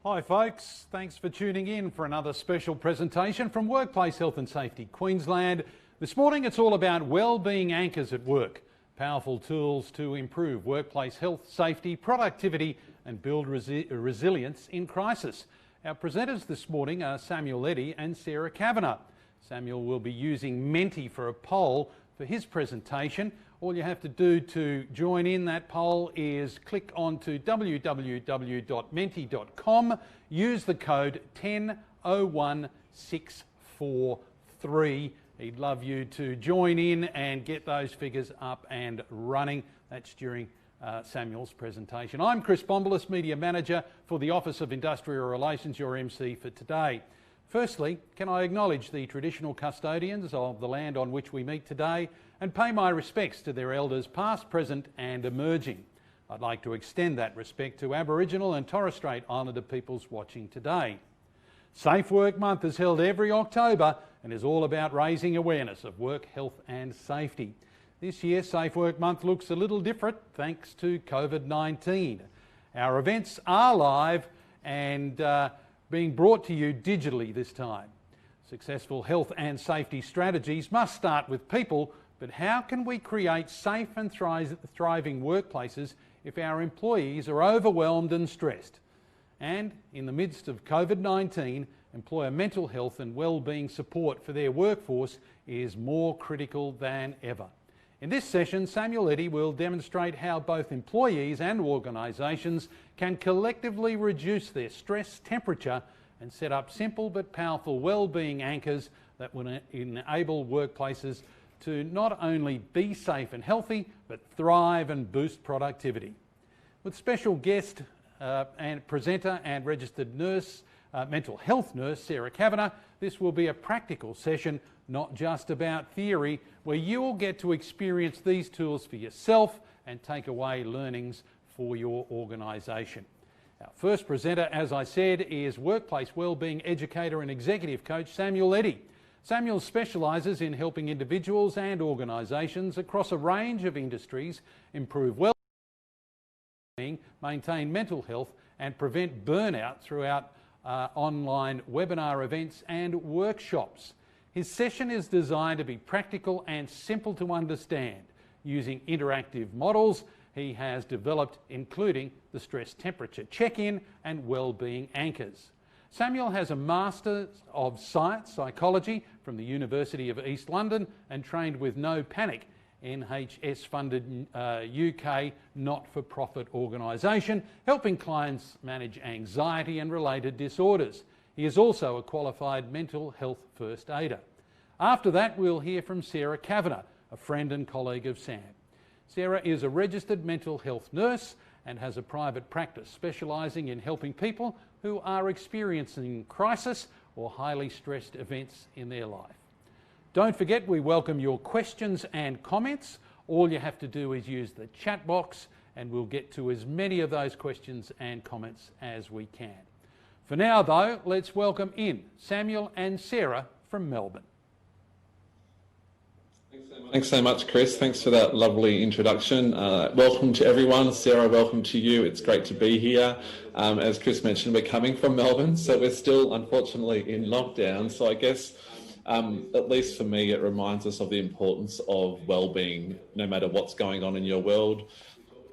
Hi folks, thanks for tuning in for another special presentation from Workplace Health and Safety Queensland. This morning it's all about wellbeing anchors at work, powerful tools to improve workplace health, safety, productivity and build resilience in crisis. Our presenters this morning are Samuel Eddy and Sarah Kavanagh. Samuel will be using Menti for a poll for his presentation. All you have to do to join in that poll is click onto www.menti.com, use the code 1001643. He'd love you to join in and get those figures up and running. That's during Samuel's presentation. I'm Chris Bombolis, Media Manager for the Office of Industrial Relations, your MC for today. Firstly, can I acknowledge the traditional custodians of the land on which we meet today and pay my respects to their elders past, present and emerging. I'd like to extend that respect to Aboriginal and Torres Strait Islander peoples watching today. Safe Work Month is held every October and is all about raising awareness of work, health and safety. This year, Safe Work Month looks a little different thanks to COVID-19. Our events are live and being brought to you digitally this time. Successful health and safety strategies must start with people, but how can we create safe and thriving workplaces if our employees are overwhelmed and stressed? And in the midst of COVID-19, employer mental health and wellbeing support for their workforce is more critical than ever. In this session, Samuel Eddy will demonstrate how both employees and organisations can collectively reduce their stress temperature and set up simple but powerful wellbeing anchors that will enable workplaces to not only be safe and healthy, but thrive and boost productivity. With special guest and presenter and registered nurse, mental health nurse, Sarah Kavanagh, this will be a practical session, not just about theory, where you will get to experience these tools for yourself and take away learnings for your organisation. Our first presenter, as I said, is workplace wellbeing educator and executive coach Samuel Eddy. Samuel specialises in helping individuals and organisations across a range of industries improve wellbeing, maintain mental health and prevent burnout throughout online webinar events and workshops. His session is designed to be practical and simple to understand, using interactive models he has developed, including the stress temperature check-in and wellbeing anchors. Samuel has a Master's of Science Psychology from the University of East London and trained with No Panic, NHS-funded UK not-for-profit organisation, helping clients manage anxiety and related disorders. He is also a qualified mental health first aider. After that, we'll hear from Sarah Kavanagh, a friend and colleague of Sam. Sarah is a registered mental health nurse and has a private practice specialising in helping people who are experiencing crisis or highly stressed events in their life. Don't forget, we welcome your questions and comments. All you have to do is use the chat box and we'll get to as many of those questions and comments as we can. For now though, let's welcome in Samuel and Sarah from Melbourne. Thanks so much, Chris. Thanks for that lovely introduction. Welcome to everyone. Sarah, welcome to you. It's great to be here. As Chris mentioned, we're coming from Melbourne, so we're still unfortunately in lockdown. So I guess, at least for me, it reminds us of the importance of wellbeing, no matter what's going on in your world.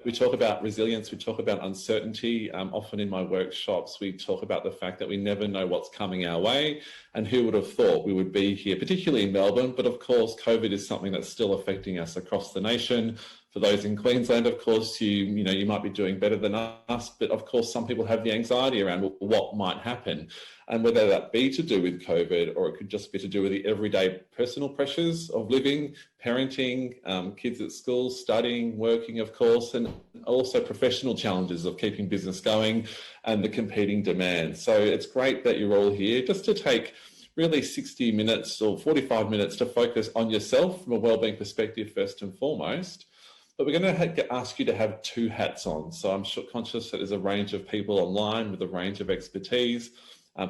We talk about resilience, we talk about uncertainty. Often in my workshops, we talk about the fact that we never know what's coming our way, and who would have thought we would be here, particularly in Melbourne. But of course, COVID is something that's still affecting us across the nation. For those in Queensland, of course, you might be doing better than us, but of course, some people have the anxiety around what might happen. And whether that be to do with COVID, or it could just be to do with the everyday personal pressures of living, parenting, kids at school, studying, working, of course, and also professional challenges of keeping business going and the competing demands. So it's great that you're all here just to take really 60 minutes or 45 minutes to focus on yourself from a wellbeing perspective first and foremost. But we're going to ask you to have two hats on. So I'm conscious that there's a range of people online with a range of expertise.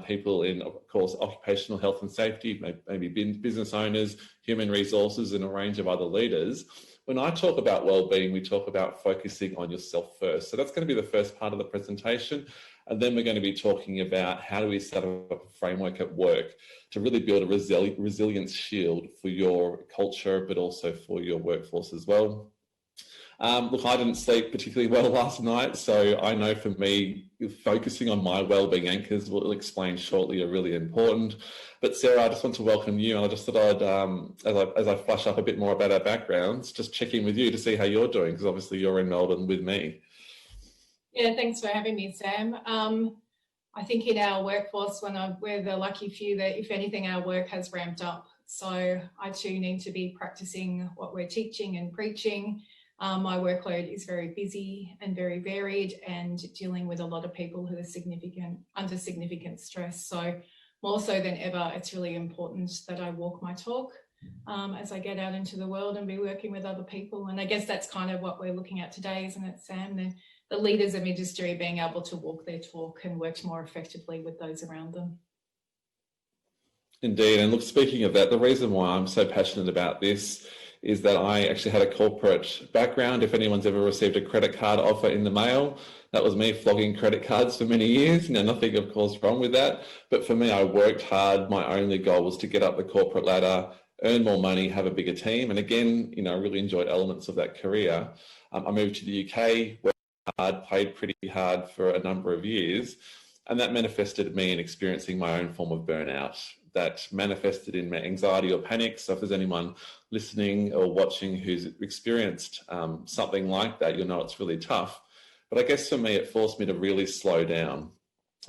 People in, of course, occupational health and safety, maybe business owners, human resources, and a range of other leaders. When I talk about wellbeing, we talk about focusing on yourself first. So that's going to be the first part of the presentation. And then we're going to be talking about how do we set up a framework at work to really build a resilience shield for your culture, but also for your workforce as well. Look, I didn't sleep particularly well last night, so I know for me, focusing on my wellbeing anchors, will explain shortly, are really important. But Sarah, I just want to welcome you, and I just thought I'd, as I flush up a bit more about our backgrounds, just check in with you to see how you're doing, because obviously you're in Melbourne with me. Yeah, thanks for having me, Sam. I think in our workforce, we're the lucky few that, if anything, our work has ramped up. So I too need to be practicing what we're teaching and preaching. My workload is very busy and very varied, and dealing with a lot of people who are under significant stress. So more so than ever, it's really important that I walk my talk as I get out into the world and be working with other people. And I guess that's kind of what we're looking at today, isn't it, Sam? The leaders of industry being able to walk their talk and work more effectively with those around them. Indeed. And look, speaking of that, the reason why I'm so passionate about this is that I actually had a corporate background. If anyone's ever received a credit card offer in the mail, that was me flogging credit cards for many years. Now, nothing, of course, wrong with that. But for me, I worked hard. My only goal was to get up the corporate ladder, earn more money, have a bigger team. And again, I really enjoyed elements of that career. I moved to the UK, worked hard, played pretty hard for a number of years. And that manifested me in experiencing my own form of burnout. That manifested in anxiety or panic. So if there's anyone listening or watching who's experienced something like that, you'll know it's really tough. But I guess for me, it forced me to really slow down.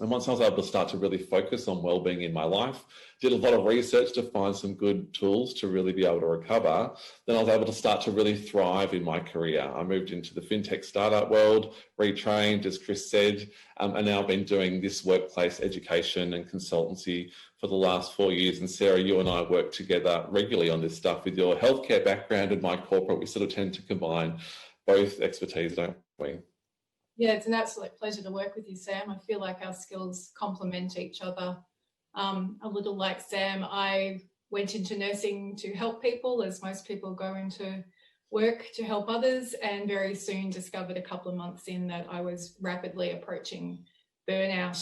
And once I was able to start to really focus on wellbeing in my life, did a lot of research to find some good tools to really be able to recover, then I was able to start to really thrive in my career. I moved into the fintech startup world, retrained, as Chris said, and now I've been doing this workplace education and consultancy for the last 4 years. And Sarah, you and I work together regularly on this stuff. With your healthcare background and my corporate, we sort of tend to combine both expertise, don't we? Yeah, it's an absolute pleasure to work with you, Sam. I feel like our skills complement each other. A little like Sam, I went into nursing to help people, as most people go into work to help others, and very soon discovered a couple of months in that I was rapidly approaching burnout.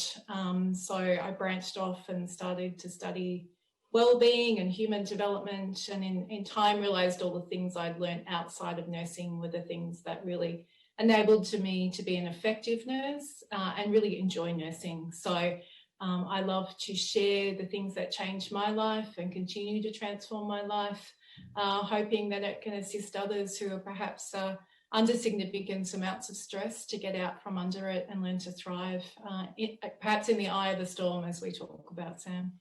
So I branched off and started to study wellbeing and human development, and in time realised all the things I'd learned outside of nursing were the things that really enabled me to be an effective nurse and really enjoy nursing. So I love to share the things that changed my life and continue to transform my life, hoping that it can assist others who are perhaps under significant amounts of stress to get out from under it and learn to thrive, perhaps in the eye of the storm, as we talk about, Sam.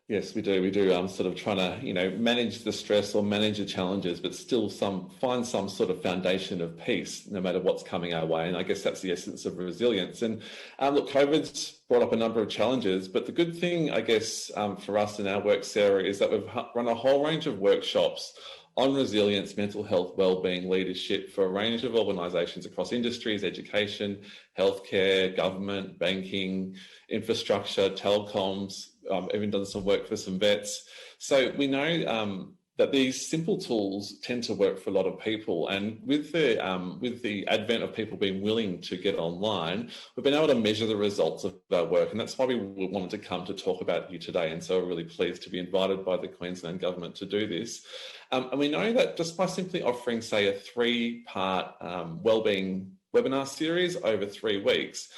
Yes, we do. We do sort of trying to, manage the stress or manage the challenges, but still find some sort of foundation of peace, no matter what's coming our way. And I guess that's the essence of resilience. And look, COVID's brought up a number of challenges, but the good thing, I guess, for us in our work, Sarah, is that we've run a whole range of workshops on resilience, mental health, wellbeing, leadership for a range of organisations across industries, education, healthcare, government, banking, infrastructure, telecoms, even done some work for some vets. So we know that these simple tools tend to work for a lot of people. And with the advent of people being willing to get online, we've been able to measure the results of our work. And that's why we wanted to come to talk about you today. And so we're really pleased to be invited by the Queensland Government to do this. And we know that just by simply offering, say, a 3-part wellbeing webinar series over 3 weeks,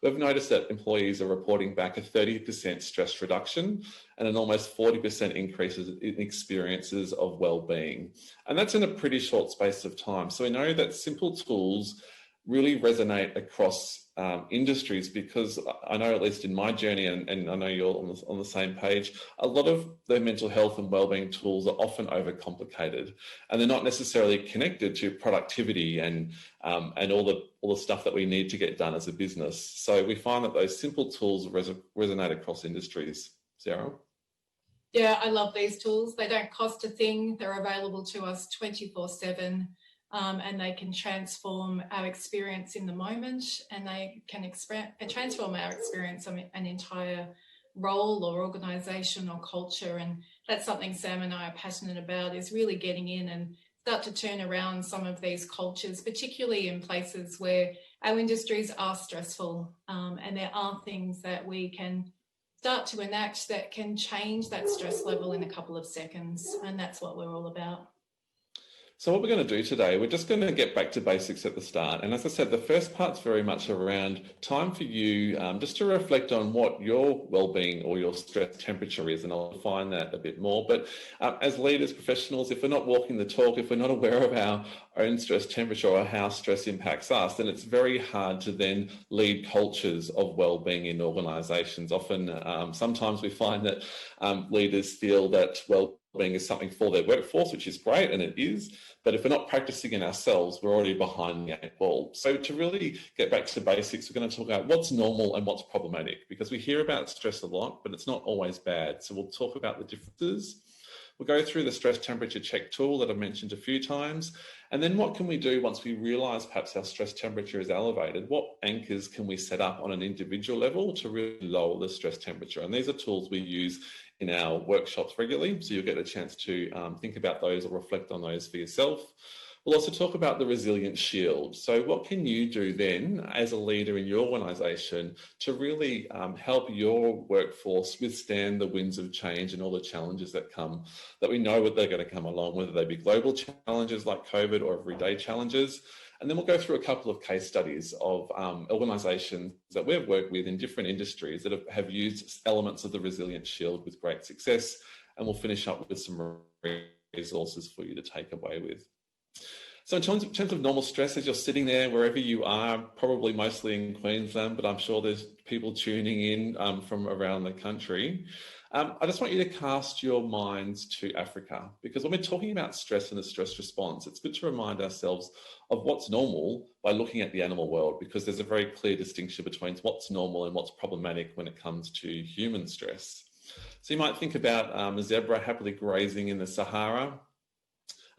we've noticed that employees are reporting back a 30% stress reduction and an almost 40% increase in experiences of well-being. And that's in a pretty short space of time. So we know that simple tools really resonate across industries, because I know, at least in my journey, and I know you're on the same page, a lot of the mental health and wellbeing tools are often overcomplicated, and they're not necessarily connected to productivity and all the stuff that we need to get done as a business. So we find that those simple tools resonate across industries. Sarah? Yeah, I love these tools. They don't cost a thing. They're available to us 24/7. And they can transform our experience in the moment, and they can transform our experience of an entire role or organisation or culture. And that's something Sam and I are passionate about, is really getting in and start to turn around some of these cultures, particularly in places where our industries are stressful, and there are things that we can start to enact that can change that stress level in a couple of seconds, and that's what we're all about. So what we're going to do today, we're just going to get back to basics at the start. And as I said, the first part's very much around time for you just to reflect on what your well-being or your stress temperature is, and I'll define that a bit more. But as leaders, professionals, if we're not walking the talk, if we're not aware of our own stress temperature or how stress impacts us, then it's very hard to then lead cultures of well-being in organisations. Often, sometimes we find that leaders feel that well-being is something for their workforce, which is great, and it is. But if we're not practicing it ourselves, we're already behind the eight ball. So to really get back to basics, we're going to talk about what's normal and what's problematic, because we hear about stress a lot, but it's not always bad. So we'll talk about the differences. We'll go through the stress temperature check tool that I've mentioned a few times. And then what can we do once we realise perhaps our stress temperature is elevated? What anchors can we set up on an individual level to really lower the stress temperature? And these are tools we use in our workshops regularly, so you'll get a chance to think about those or reflect on those for yourself. We'll also talk about the resilience shield. So what can you do then as a leader in your organisation to really help your workforce withstand the winds of change and all the challenges that come, that we know that they're going to come along, whether they be global challenges like COVID or everyday challenges. And then we'll go through a couple of case studies of organisations that we've worked with in different industries that have used elements of the resilience shield with great success. And we'll finish up with some resources for you to take away with. So in terms of normal stress, as you're sitting there, wherever you are, probably mostly in Queensland, but I'm sure there's people tuning in from around the country. I just want you to cast your minds to Africa, because when we're talking about stress and the stress response, it's good to remind ourselves of what's normal by looking at the animal world, because there's a very clear distinction between what's normal and what's problematic when it comes to human stress. So you might think about a zebra happily grazing in the Sahara,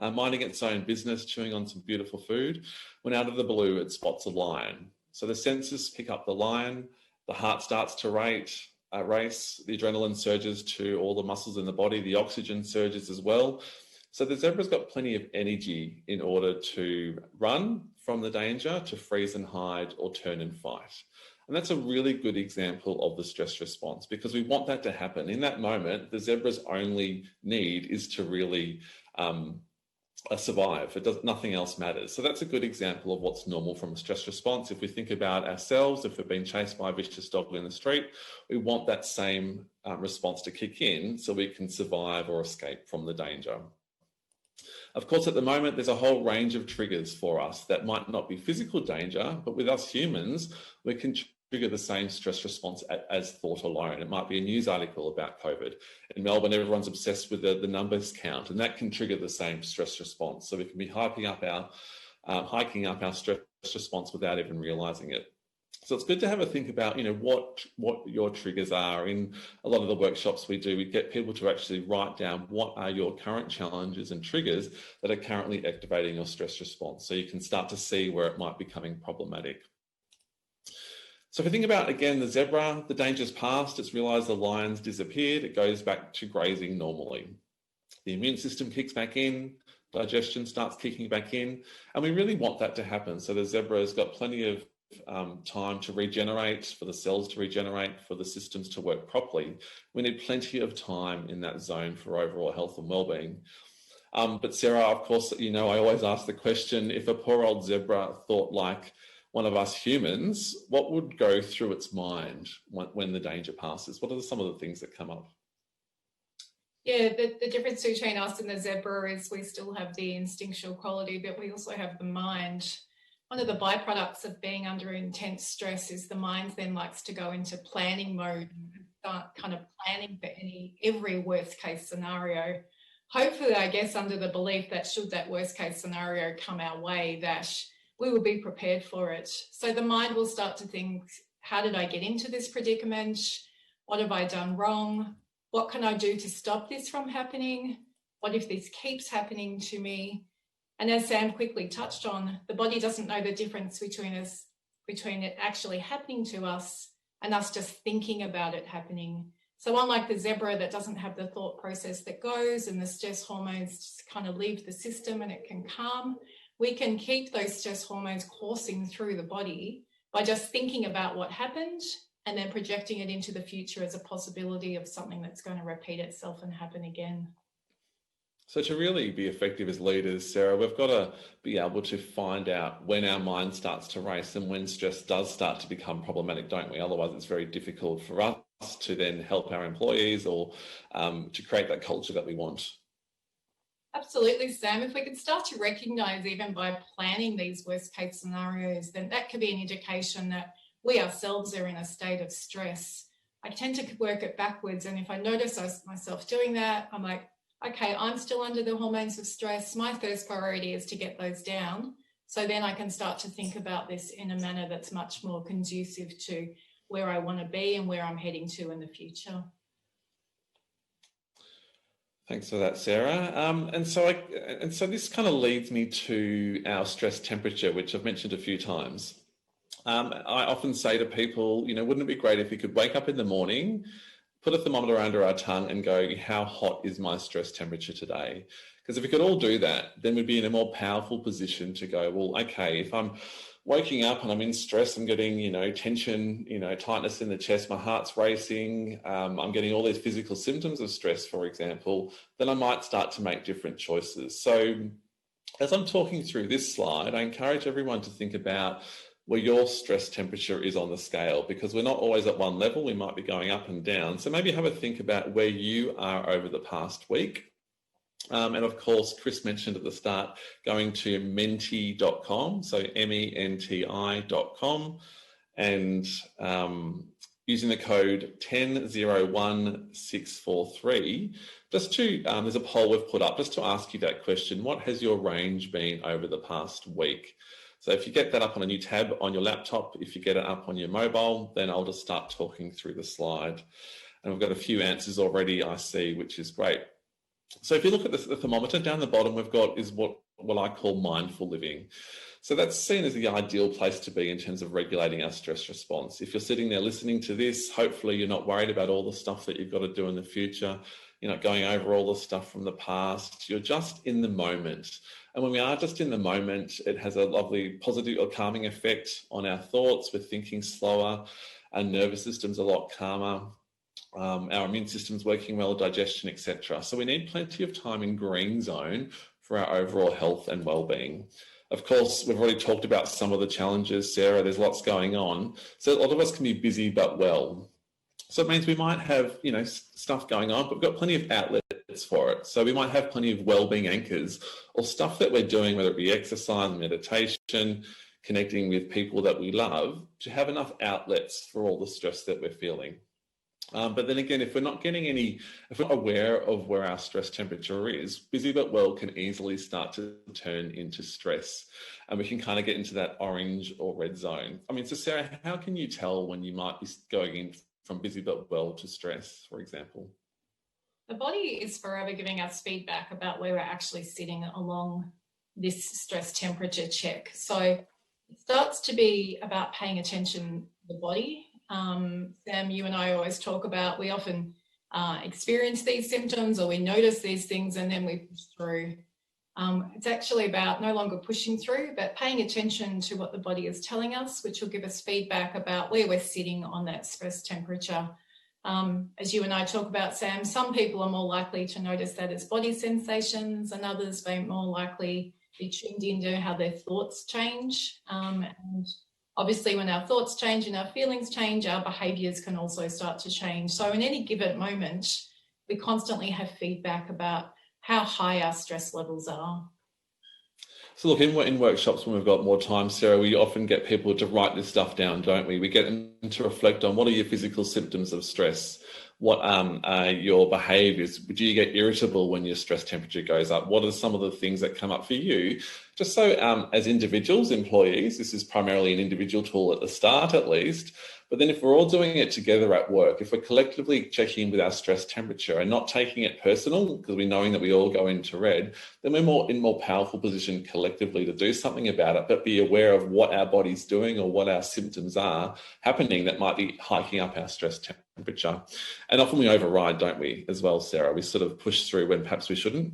minding its own business, chewing on some beautiful food, when out of the blue it spots a lion. So the senses pick up the lion, the heart starts to race, the adrenaline surges to all the muscles in the body, the oxygen surges as well. So the zebra's got plenty of energy in order to run from the danger, to freeze and hide, or turn and fight. And that's a really good example of the stress response, because we want that to happen. In that moment, the zebra's only need is to really survive. Nothing else matters. So that's a good example of what's normal from a stress response. If we think about ourselves, if we're being chased by a vicious dog in the street, we want that same response to kick in so we can survive or escape from the danger. Of course, at the moment, there's a whole range of triggers for us that might not be physical danger, but with us humans, we can trigger the same stress response as thought alone. It might be a news article about COVID. In Melbourne, everyone's obsessed with the numbers count, and that can trigger the same stress response. So we can be hiking up our stress response without even realising it. So it's good to have a think about, what your triggers are. In a lot of the workshops we do, we get people to actually write down what are your current challenges and triggers that are currently activating your stress response, so you can start to see where it might be becoming problematic. So if we think about, again, the zebra, the danger's past, it's realised the lion's disappeared, it goes back to grazing normally. The immune system kicks back in, digestion starts kicking back in, and we really want that to happen. So the zebra has got plenty of time to regenerate, for the cells to regenerate, for the systems to work properly. We need plenty of time in that zone for overall health and well-being. But Sarah, of course, I always ask the question, if a poor old zebra thought like one of us humans, what would go through its mind when the danger passes? What are some of the things that come up? Yeah, the difference between us and the zebra is we still have the instinctual quality, but we also have the mind. One of the byproducts of being under intense stress is the mind then likes to go into planning mode and start kind of planning for every worst case scenario. Hopefully, I guess, under the belief that should that worst case scenario come our way, that we will be prepared for it. So the mind will start to think, how did I get into this predicament? What have I done wrong? What can I do to stop this from happening? What if this keeps happening to me? And as Sam quickly touched on, the body doesn't know the difference between it actually happening to us and us just thinking about it happening. So unlike the zebra that doesn't have the thought process that goes and the stress hormones just kind of leave the system and it can calm, we can keep those stress hormones coursing through the body by just thinking about what happened and then projecting it into the future as a possibility of something that's going to repeat itself and happen again. So to really be effective as leaders, Sarah, we've got to be able to find out when our mind starts to race and when stress does start to become problematic, don't we? Otherwise, it's very difficult for us to then help our employees or to create that culture that we want. Absolutely, Sam. If we could start to recognise even by planning these worst case scenarios, then that could be an indication that we ourselves are in a state of stress. I tend to work it backwards, and if I notice myself doing that, I'm like, okay, I'm still under the hormones of stress. My first priority is to get those down. So then I can start to think about this in a manner that's much more conducive to where I want to be and where I'm heading to in the future. Thanks for that, Sarah. And so this kind of leads me to our stress temperature, which I've mentioned a few times. I often say to people, wouldn't it be great if we could wake up in the morning, put a thermometer under our tongue and go, how hot is my stress temperature today? Because if we could all do that, then we'd be in a more powerful position to go, well, okay, if I'm waking up and I'm in stress, I'm getting, tension, tightness in the chest, my heart's racing, I'm getting all these physical symptoms of stress, for example, then I might start to make different choices. So as I'm talking through this slide, I encourage everyone to think about where your stress temperature is on the scale, because we're not always at one level, we might be going up and down. So maybe have a think about where you are over the past week. And of course, Chris mentioned at the start, going to menti.com, so menti.com, and using the code 1001643, just to, there's a poll we've put up just to ask you that question, what has your range been over the past week? So if you get that up on a new tab on your laptop, if you get it up on your mobile, then I'll just start talking through the slide. And we've got a few answers already, I see, which is great. So if you look at the thermometer, down the bottom we've got is what I call mindful living. So that's seen as the ideal place to be in terms of regulating our stress response. If you're sitting there listening to this, hopefully you're not worried about all the stuff that you've got to do in the future. You're not going over all the stuff from the past. You're just in the moment. And when we are just in the moment, it has a lovely positive or calming effect on our thoughts. We're thinking slower. Our nervous system's a lot calmer. Our immune system's working well, digestion, etc. So we need plenty of time in green zone for our overall health and well-being. Of course, we've already talked about some of the challenges, Sarah. There's lots going on. So a lot of us can be busy but well. So it means we might have, stuff going on, but we've got plenty of outlets for it. So we might have plenty of wellbeing anchors or stuff that we're doing, whether it be exercise, meditation, connecting with people that we love, to have enough outlets for all the stress that we're feeling. But then again, if we're not aware of where our stress temperature is, busy but well can easily start to turn into stress. And we can kind of get into that orange or red zone. So Sarah, how can you tell when you might be going in from busy but well to stress, for example? The body is forever giving us feedback about where we're actually sitting along this stress temperature check. So it starts to be about paying attention to the body. Sam, you and I always talk about, we often experience these symptoms or we notice these things and then we push through. It's actually about no longer pushing through, but paying attention to what the body is telling us, which will give us feedback about where we're sitting on that stress temperature. As you and I talk about, Sam, some people are more likely to notice that as body sensations and others may more likely be tuned into how their thoughts change. And obviously when our thoughts change and our feelings change, our behaviours can also start to change. So in any given moment, we constantly have feedback about how high our stress levels are. So look, in workshops when we've got more time, Sarah, we often get people to write this stuff down, don't we? We get them to reflect on what are your physical symptoms of stress? What are your behaviours? Do you get irritable when your stress temperature goes up? What are some of the things that come up for you? Just so as individuals, employees, this is primarily an individual tool at the start at least, but then if we're all doing it together at work, if we're collectively checking in with our stress temperature and not taking it personal, because we're knowing that we all go into red, then we're in more powerful position collectively to do something about it, but be aware of what our body's doing or what our symptoms are happening that might be hiking up our stress temperature. temperature. And often we override, don't we, as well, Sarah? We sort of push through when perhaps we shouldn't.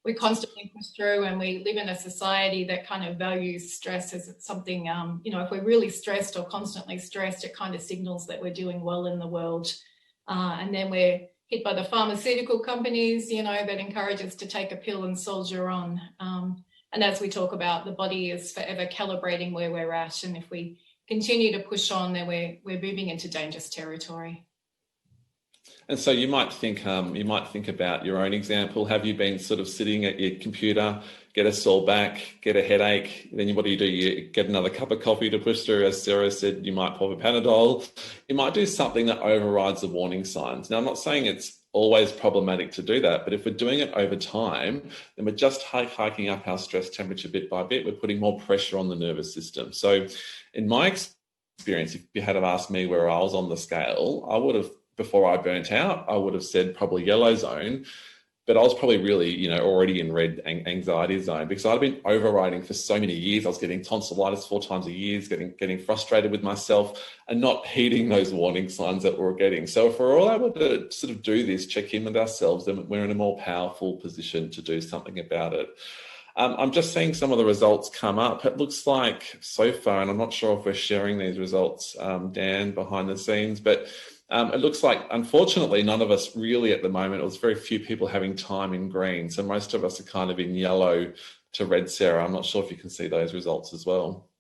We constantly push through, and we live in a society that kind of values stress as something, if we're really stressed or constantly stressed, it kind of signals that we're doing well in the world. And then we're hit by the pharmaceutical companies, that encourage us to take a pill and soldier on. And as we talk about, the body is forever calibrating where we're at. And if we continue to push on, then we're moving into dangerous territory. And so you might think about your own example. Have you been sort of sitting at your computer, get a sore back, get a headache, then what do? You get another cup of coffee to push through. As Sarah said, you might pop a Panadol. You might do something that overrides the warning signs. Now, I'm not saying it's always problematic to do that, but if we're doing it over time, then we're just hiking up our stress temperature bit by bit. We're putting more pressure on the nervous system. So in my experience, if you had have asked me where I was on the scale, I would have, before I burnt out, I would have said probably yellow zone, but I was probably really, already in red anxiety zone, because I'd been overriding for so many years. I was getting tonsillitis 4 times a year, getting frustrated with myself and not heeding those warning signs that we're getting. So if we're all able to sort of do this, check in with ourselves, then we're in a more powerful position to do something about it. I'm just seeing some of the results come up. It looks like so far, and I'm not sure if we're sharing these results, Dan, behind the scenes, but it looks like, unfortunately, none of us really at the moment, it was very few people having time in green. So most of us are kind of in yellow to red, Sarah. I'm not sure if you can see those results as well.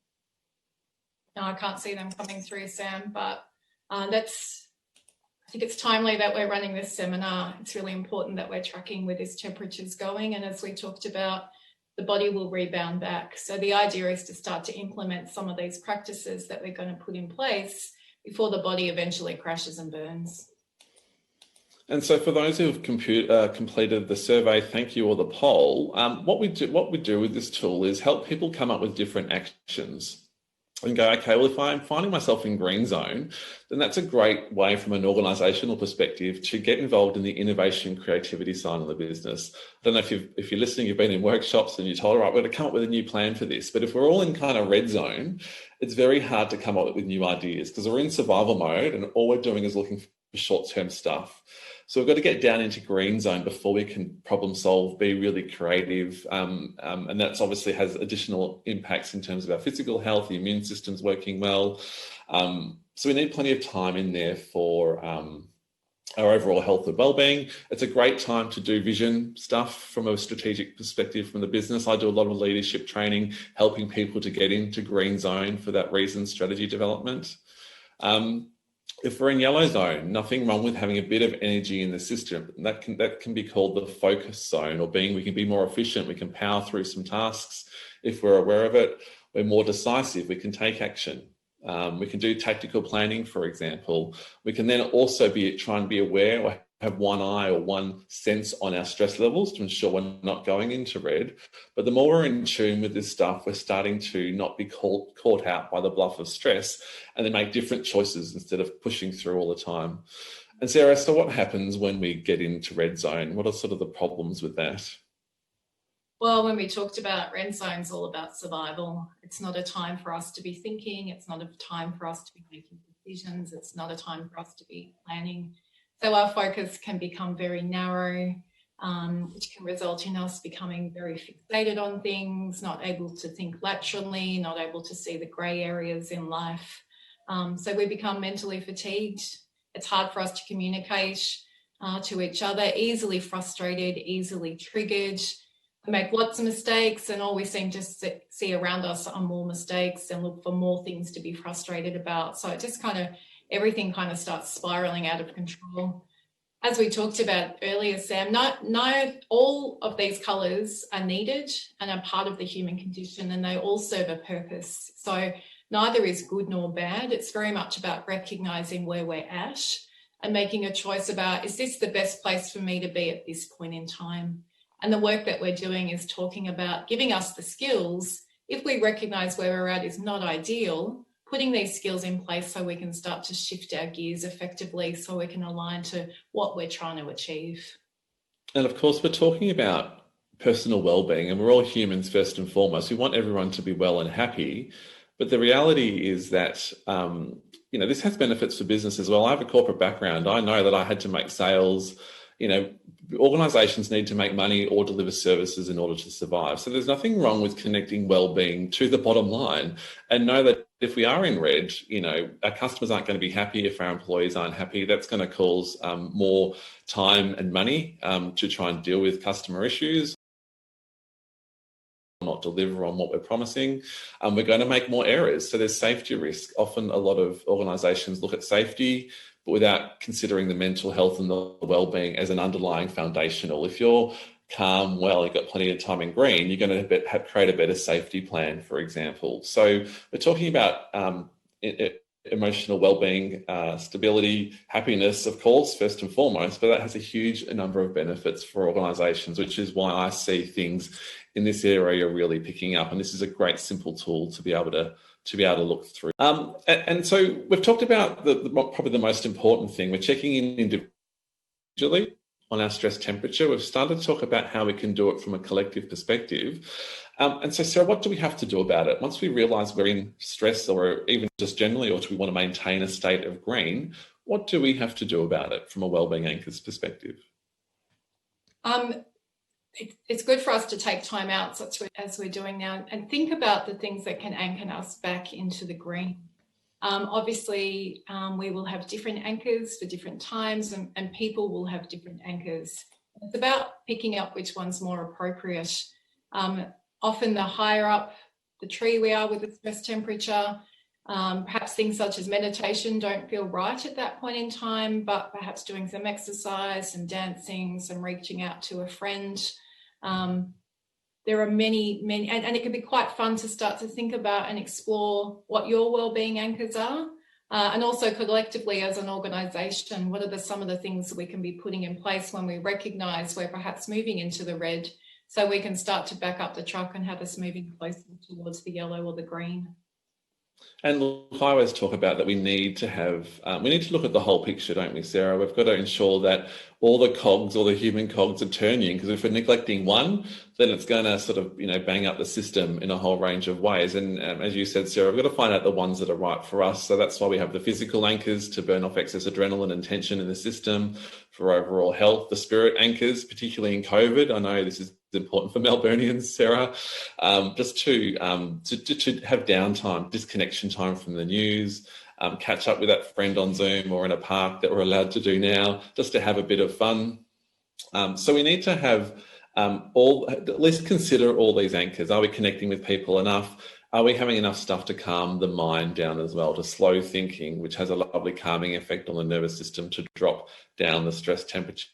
No, I can't see them coming through, Sam, but I think it's timely that we're running this seminar. It's really important that we're tracking where this temperature's going. And as we talked about, the body will rebound back. So the idea is to start to implement some of these practices that we're going to put in place before the body eventually crashes and burns. And so for those who have completed the survey, thank you, or the poll, what we do with this tool is help people come up with different actions and go, okay, well, if I'm finding myself in green zone, then that's a great way from an organisational perspective to get involved in the innovation and creativity side of the business. I don't know if you're listening, you've been in workshops and you're told, all right, we're going to come up with a new plan for this. But if we're all in kind of red zone, it's very hard to come up with new ideas because we're in survival mode and all we're doing is looking for short-term stuff. So we've got to get down into green zone before we can problem solve, be really creative. And that's obviously has additional impacts in terms of our physical health, the immune system's working well. So we need plenty of time in there for our overall health and wellbeing. It's a great time to do vision stuff from a strategic perspective from the business. I do a lot of leadership training, helping people to get into green zone for that reason, strategy development. If we're in yellow zone, nothing wrong with having a bit of energy in the system. That can be called the focus zone, or we can be more efficient. We can power through some tasks. If we're aware of it, we're more decisive. We can take action. We can do tactical planning, for example. We can then also try and be aware or have one eye or one sense on our stress levels to ensure we're not going into red. But the more we're in tune with this stuff, we're starting to not be caught out by the bluff of stress and then make different choices instead of pushing through all the time. And Sarah, so what happens when we get into red zone? What are sort of the problems with that? Well, when we talked about red zone's all about survival. It's not a time for us to be thinking. It's not a time for us to be making decisions. It's not a time for us to be planning. So our focus can become very narrow, which can result in us becoming very fixated on things, not able to think laterally, not able to see the grey areas in life. So we become mentally fatigued. It's hard for us to communicate to each other, easily frustrated, easily triggered. We make lots of mistakes, and all we seem to see around us are more mistakes and look for more things to be frustrated about. So it just everything kind of starts spiraling out of control. As we talked about earlier, Sam, not all of these colours are needed and are part of the human condition, and they all serve a purpose. So neither is good nor bad. It's very much about recognising where we're at and making a choice about, is this the best place for me to be at this point in time? And the work that we're doing is talking about giving us the skills. If we recognise where we're at is not ideal, putting these skills in place so we can start to shift our gears effectively so we can align to what we're trying to achieve. And of course, we're talking about personal wellbeing, and we're all humans first and foremost. We want everyone to be well and happy. But the reality is that this has benefits for business as well. I have a corporate background. I know that I had to make sales. Organisations need to make money or deliver services in order to survive. So there's nothing wrong with connecting wellbeing to the bottom line, and know that if we are in red, our customers aren't going to be happy if our employees aren't happy. That's going to cause more time and money to try and deal with customer issues, not deliver on what we're promising. We're going to make more errors. So there's safety risk. Often a lot of organisations look at safety, but without considering the mental health and the well-being as an underlying foundational. If you're calm, well, you've got plenty of time in green, you're going to create a better safety plan, for example. So we're talking about emotional well-being, stability, happiness, of course, first and foremost, but that has a huge number of benefits for organisations, which is why I see things in this area really picking up. And this is a great, simple tool to be able to look through. And so we've talked about probably the most important thing. We're checking in individually on our stress temperature. We've started to talk about how we can do it from a collective perspective. And so, Sarah, what do we have to do about it? Once we realise we're in stress, or even just generally, or do we want to maintain a state of green, what do we have to do about it from a wellbeing anchors perspective? It's good for us to take time out, as we're doing now, and think about the things that can anchor us back into the green. Obviously, we will have different anchors for different times, and people will have different anchors. It's about picking up which one's more appropriate. Often the higher up the tree we are with the stress temperature, perhaps things such as meditation don't feel right at that point in time, but perhaps doing some exercise, some dancing, some reaching out to a friend. There are many, and it can be quite fun to start to think about and explore what your wellbeing anchors are. And also collectively as an organisation, what are some of the things that we can be putting in place when we recognise we're perhaps moving into the red, so we can start to back up the truck and have us moving closer towards the yellow or the green. And look, I always talk about that we need to look at the whole picture, don't we, Sarah? We've got to ensure that all the cogs, all the human cogs are turning, because if we're neglecting one, then it's going to sort of, bang up the system in a whole range of ways. And as you said, Sarah, we've got to find out the ones that are right for us. So that's why we have the physical anchors to burn off excess adrenaline and tension in the system for overall health. The spirit anchors, particularly in COVID. I know this is important for Melburnians, Sarah, just to have downtime, disconnection time from the news, catch up with that friend on Zoom or in a park that we're allowed to do now, just to have a bit of fun. So we need to have at least consider all these anchors. Are we connecting with people enough? Are we having enough stuff to calm the mind down as well, to slow thinking, which has a lovely calming effect on the nervous system, to drop down the stress temperature?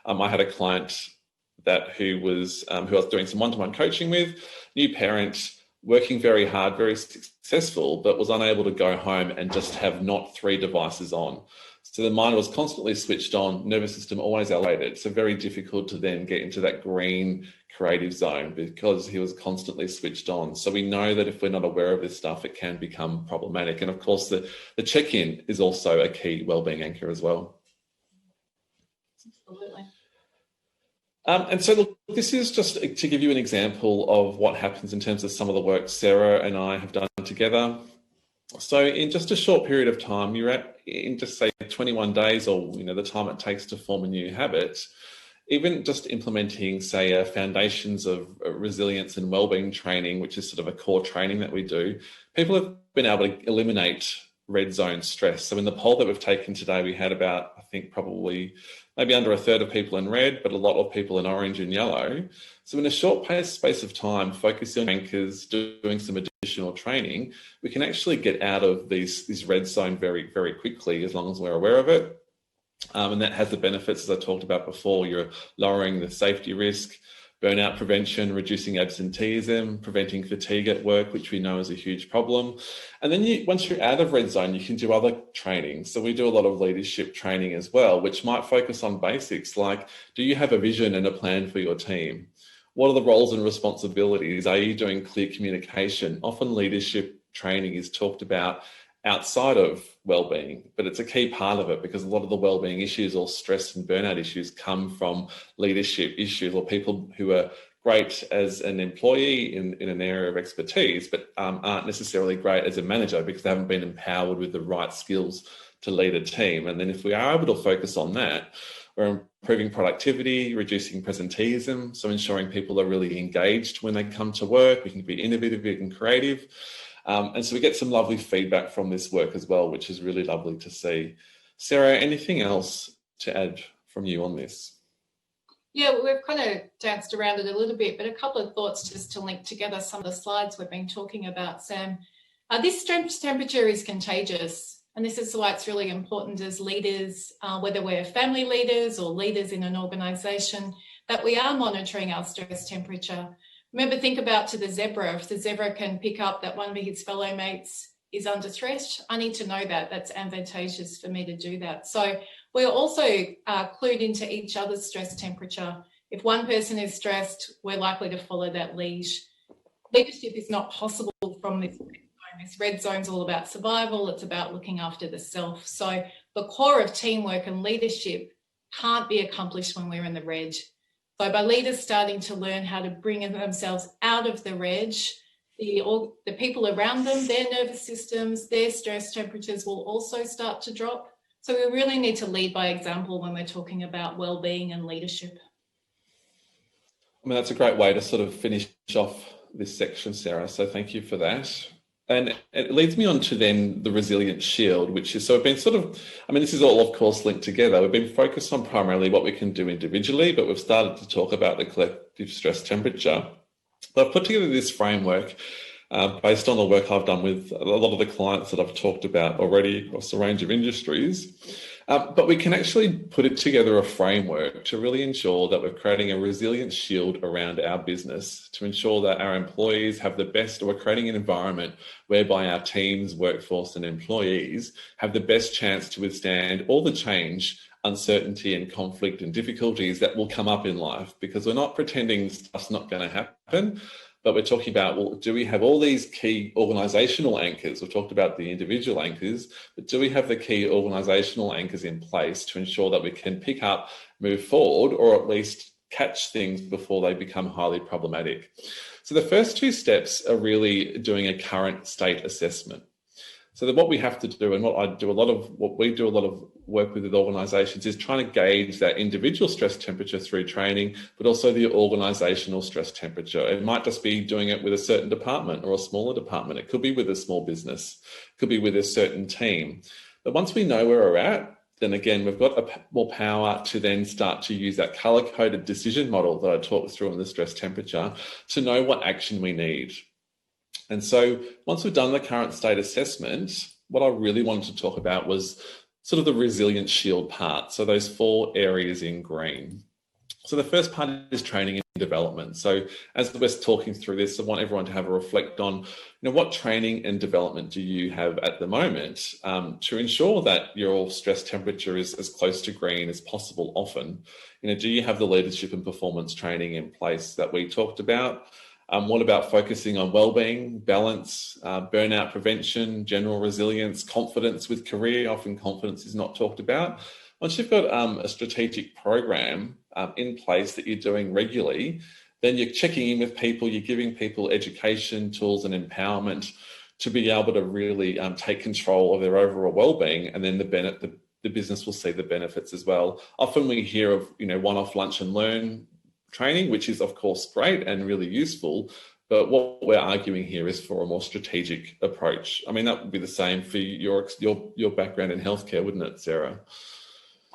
I had a client who I was doing some one-to-one coaching with, new parent, working very hard, very successful, but was unable to go home and just have not 3 devices on. So the mind was constantly switched on, nervous system always elevated. So very difficult to then get into that green creative zone because he was constantly switched on. So we know that if we're not aware of this stuff, it can become problematic. And of course, the check-in is also a key wellbeing anchor as well. Absolutely. And so look, this is just to give you an example of what happens in terms of some of the work Sarah and I have done together. So in just a short period of time, you're in just say 21 days, or the time it takes to form a new habit, even just implementing, say, foundations of resilience and wellbeing training, which is sort of a core training that we do, people have been able to eliminate red zone stress. So in the poll that we've taken today, we had about, I think, probably maybe under a third of people in red, but a lot of people in orange and yellow. So in a short space of time, focusing on anchors, doing some additional training, we can actually get out of this red zone very, very quickly, as long as we're aware of it. And that has the benefits, as I talked about before. You're lowering the safety risk, burnout prevention, reducing absenteeism, preventing fatigue at work, which we know is a huge problem. And then once you're out of red zone, you can do other training. So we do a lot of leadership training as well, which might focus on basics like, do you have a vision and a plan for your team? What are the roles and responsibilities? Are you doing clear communication? Often leadership training is talked about outside of wellbeing, but it's a key part of it, because a lot of the wellbeing issues or stress and burnout issues come from leadership issues or people who are great as an employee in an area of expertise, but aren't necessarily great as a manager because they haven't been empowered with the right skills to lead a team. And then if we are able to focus on that, we're improving productivity, reducing presenteeism, so ensuring people are really engaged when they come to work. We can be innovative and creative. And so we get some lovely feedback from this work as well, which is really lovely to see. Sarah, anything else to add from you on this? Yeah, we've kind of danced around it a little bit, but a couple of thoughts just to link together some of the slides we've been talking about, Sam. This stress temperature is contagious, and this is why it's really important as leaders, whether we're family leaders or leaders in an organisation, that we are monitoring our stress temperature. Remember, think about to the zebra. If the zebra can pick up that one of his fellow mates is under threat, I need to know that. That's advantageous for me to do that. So we're also clued into each other's stress temperature. If one person is stressed, we're likely to follow that lead. Leadership is not possible from this red zone. This red zone is all about survival. It's about looking after the self. So the core of teamwork and leadership can't be accomplished when we're in the red. So by leaders starting to learn how to bring themselves out of the red, the people around them, their nervous systems, their stress temperatures will also start to drop. So we really need to lead by example when we're talking about well-being and leadership. I mean, that's a great way to sort of finish off this section, Sarah. So thank you for that. And it leads me on to then the resilient shield, which is, so we've been sort of, I mean, this is all of course linked together. We've been focused on primarily what we can do individually, but we've started to talk about the collective stress temperature. But I've put together this framework based on the work I've done with a lot of the clients that I've talked about already across a range of industries. But we can actually put it together a framework to really ensure that we're creating a resilient shield around our business, to ensure that our employees have the best, or we're creating an environment whereby our teams, workforce and employees have the best chance to withstand all the change, uncertainty and conflict and difficulties that will come up in life, because we're not pretending stuff's not going to happen. But we're talking about, well, do we have all these key organisational anchors? We've talked about the individual anchors, but do we have the key organisational anchors in place to ensure that we can pick up, move forward, or at least catch things before they become highly problematic? So the first two steps are really doing a current state assessment. So that what we have to do, and what we do a lot of work with organisations, is trying to gauge that individual stress temperature through training, but also the organisational stress temperature. It might just be doing it with a certain department or a smaller department. It could be with a small business, it could be with a certain team. But once we know where we're at, then again, we've got more power to then start to use that colour-coded decision model that I talked through on the stress temperature to know what action we need. And so once we've done the current state assessment, what I really wanted to talk about was sort of the resilient shield part. So those 4 areas in green. So the first part is training and development. So as we're talking through this, I want everyone to have a reflect on, what training and development do you have at the moment to ensure that your stress temperature is as close to green as possible often? Do you have the leadership and performance training in place that we talked about? What about focusing on wellbeing, balance, burnout prevention, general resilience, confidence with career? Often confidence is not talked about. Once you've got a strategic program in place that you're doing regularly, then you're checking in with people, you're giving people education, tools and empowerment to be able to really take control of their overall wellbeing, and then the business will see the benefits as well. Often we hear of one-off lunch and learn training, which is of course great and really useful, but what we're arguing here is for a more strategic approach. I mean, that would be the same for your background in healthcare, wouldn't it, Sarah?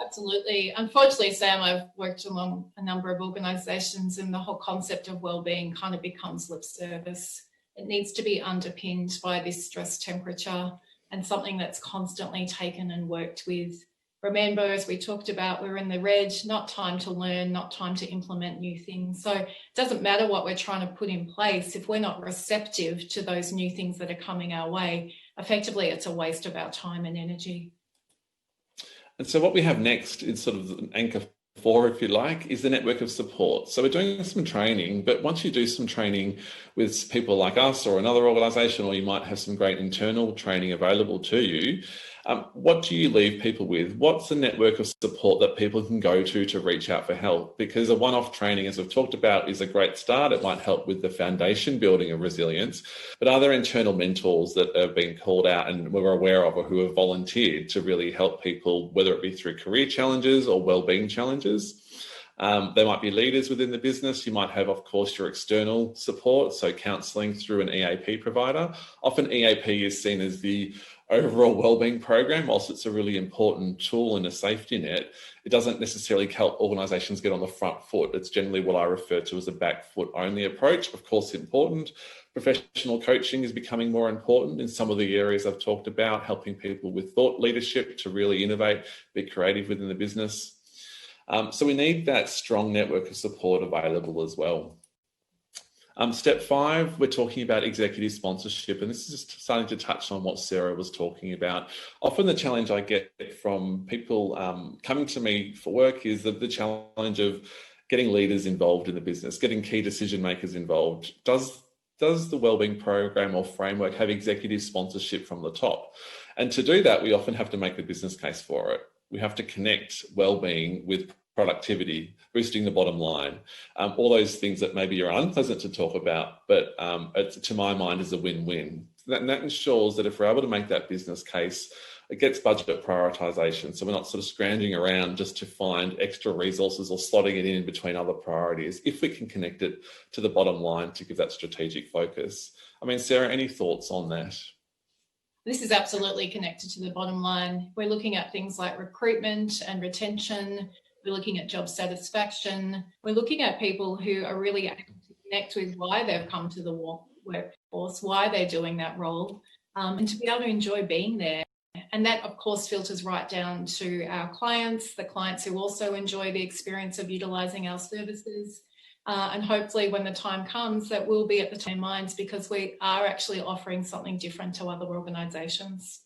Absolutely. Unfortunately, Sam, I've worked along a number of organisations, and the whole concept of wellbeing kind of becomes lip service. It needs to be underpinned by this stress temperature and something that's constantly taken and worked with. Remember, as we talked about, we're in the red, not time to learn, not time to implement new things. So it doesn't matter what we're trying to put in place. If we're not receptive to those new things that are coming our way, effectively it's a waste of our time and energy. And so what we have next is sort of an anchor 4, if you like, is the network of support. So we're doing some training, but once you do some training with people like us or another organisation, or you might have some great internal training available to you, What do you leave people with? What's the network of support that people can go to reach out for help? Because a one-off training, as we've talked about, is a great start. It might help with the foundation building of resilience. But are there internal mentors that have been called out and we're aware of, or who have volunteered to really help people, whether it be through career challenges or wellbeing challenges? There might be leaders within the business. You might have, of course, your external support, so counselling through an EAP provider. Often EAP is seen as the overall wellbeing program. Whilst it's a really important tool and a safety net, it doesn't necessarily help organisations get on the front foot. It's generally what I refer to as a back foot only approach. Of course, important. Professional coaching is becoming more important in some of the areas I've talked about, helping people with thought leadership to really innovate, be creative within the business. So we need that strong network of support available as well. Step 5, we're talking about executive sponsorship, and this is just starting to touch on what Sarah was talking about. Often the challenge I get from people coming to me for work is the challenge of getting leaders involved in the business, getting key decision makers involved. Does the wellbeing program or framework have executive sponsorship from the top? And to do that, we often have to make the business case for it. We have to connect wellbeing with productivity, boosting the bottom line, all those things that maybe are unpleasant to talk about, but to my mind is a win-win. And that ensures that if we're able to make that business case, it gets budget prioritisation. So we're not sort of scrounging around just to find extra resources or slotting it in between other priorities. If we can connect it to the bottom line to give that strategic focus. I mean, Sarah, any thoughts on that? This is absolutely connected to the bottom line. We're looking at things like recruitment and retention. We're looking at job satisfaction. We're looking at people who are really able to connect with why they've come to the workforce, why they're doing that role, and to be able to enjoy being there. And that, of course, filters right down to our clients, the clients who also enjoy the experience of utilising our services. And hopefully when the time comes, that we'll be at the top of minds because we are actually offering something different to other organisations.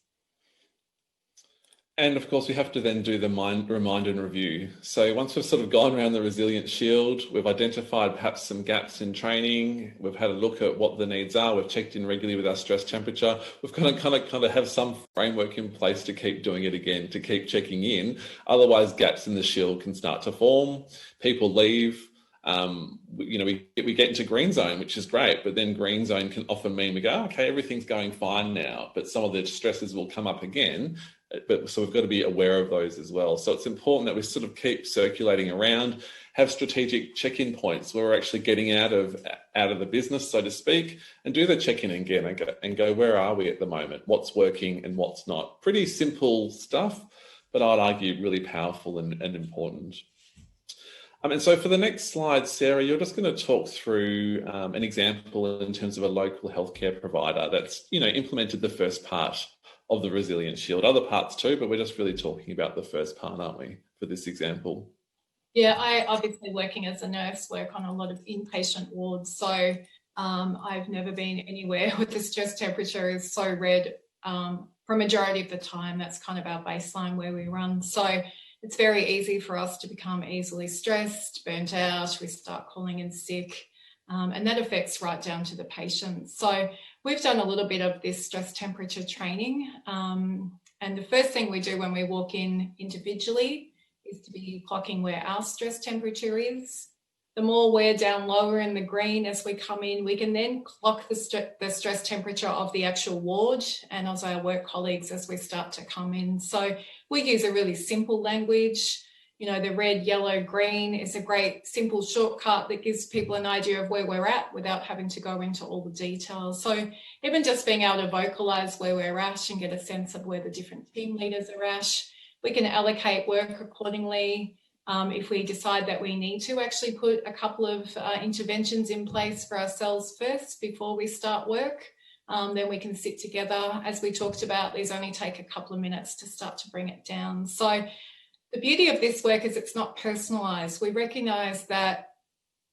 And of course, we have to then do the remind and review. So once we've sort of gone around the resilience shield, we've identified perhaps some gaps in training, we've had a look at what the needs are, we've checked in regularly with our stress temperature, we've kind of have some framework in place to keep doing it again, to keep checking in. Otherwise, gaps in the shield can start to form, people leave. We get into green zone, which is great, but then green zone can often mean we go, okay, everything's going fine now, but some of the stresses will come up again. So we've got to be aware of those as well. So it's important that we sort of keep circulating around, have strategic check-in points where we're actually getting out of the business, so to speak, and do the check-in again and go, where are we at the moment? What's working and what's not? Pretty simple stuff, but I'd argue really powerful and important. And so for the next slide, Sarah, you're just going to talk through an example in terms of a local healthcare provider that's, implemented the first part of the Resilience Shield. Other parts too, but we're just really talking about the first part, aren't we, for this example? Yeah, I obviously working as a nurse work on a lot of inpatient wards. So I've never been anywhere where the stress temperature is so red for a majority of the time. That's kind of our baseline where we run. So it's very easy for us to become easily stressed, burnt out, we start calling in sick, and that affects right down to the patient. So we've done a little bit of this stress temperature training, and the first thing we do when we walk in individually is to be clocking where our stress temperature is. The more we're down lower in the green as we come in, we can then clock the stress temperature of the actual ward and also our work colleagues as we start to come in. So we use a really simple language. The red, yellow, green is a great simple shortcut that gives people an idea of where we're at without having to go into all the details. So even just being able to vocalise where we're at and get a sense of where the different team leaders are at, we can allocate work accordingly. If we decide that we need to actually put a couple of interventions in place for ourselves first before we start work, then we can sit together. As we talked about, these only take a couple of minutes to start to bring it down. So the beauty of this work is it's not personalised. We recognise that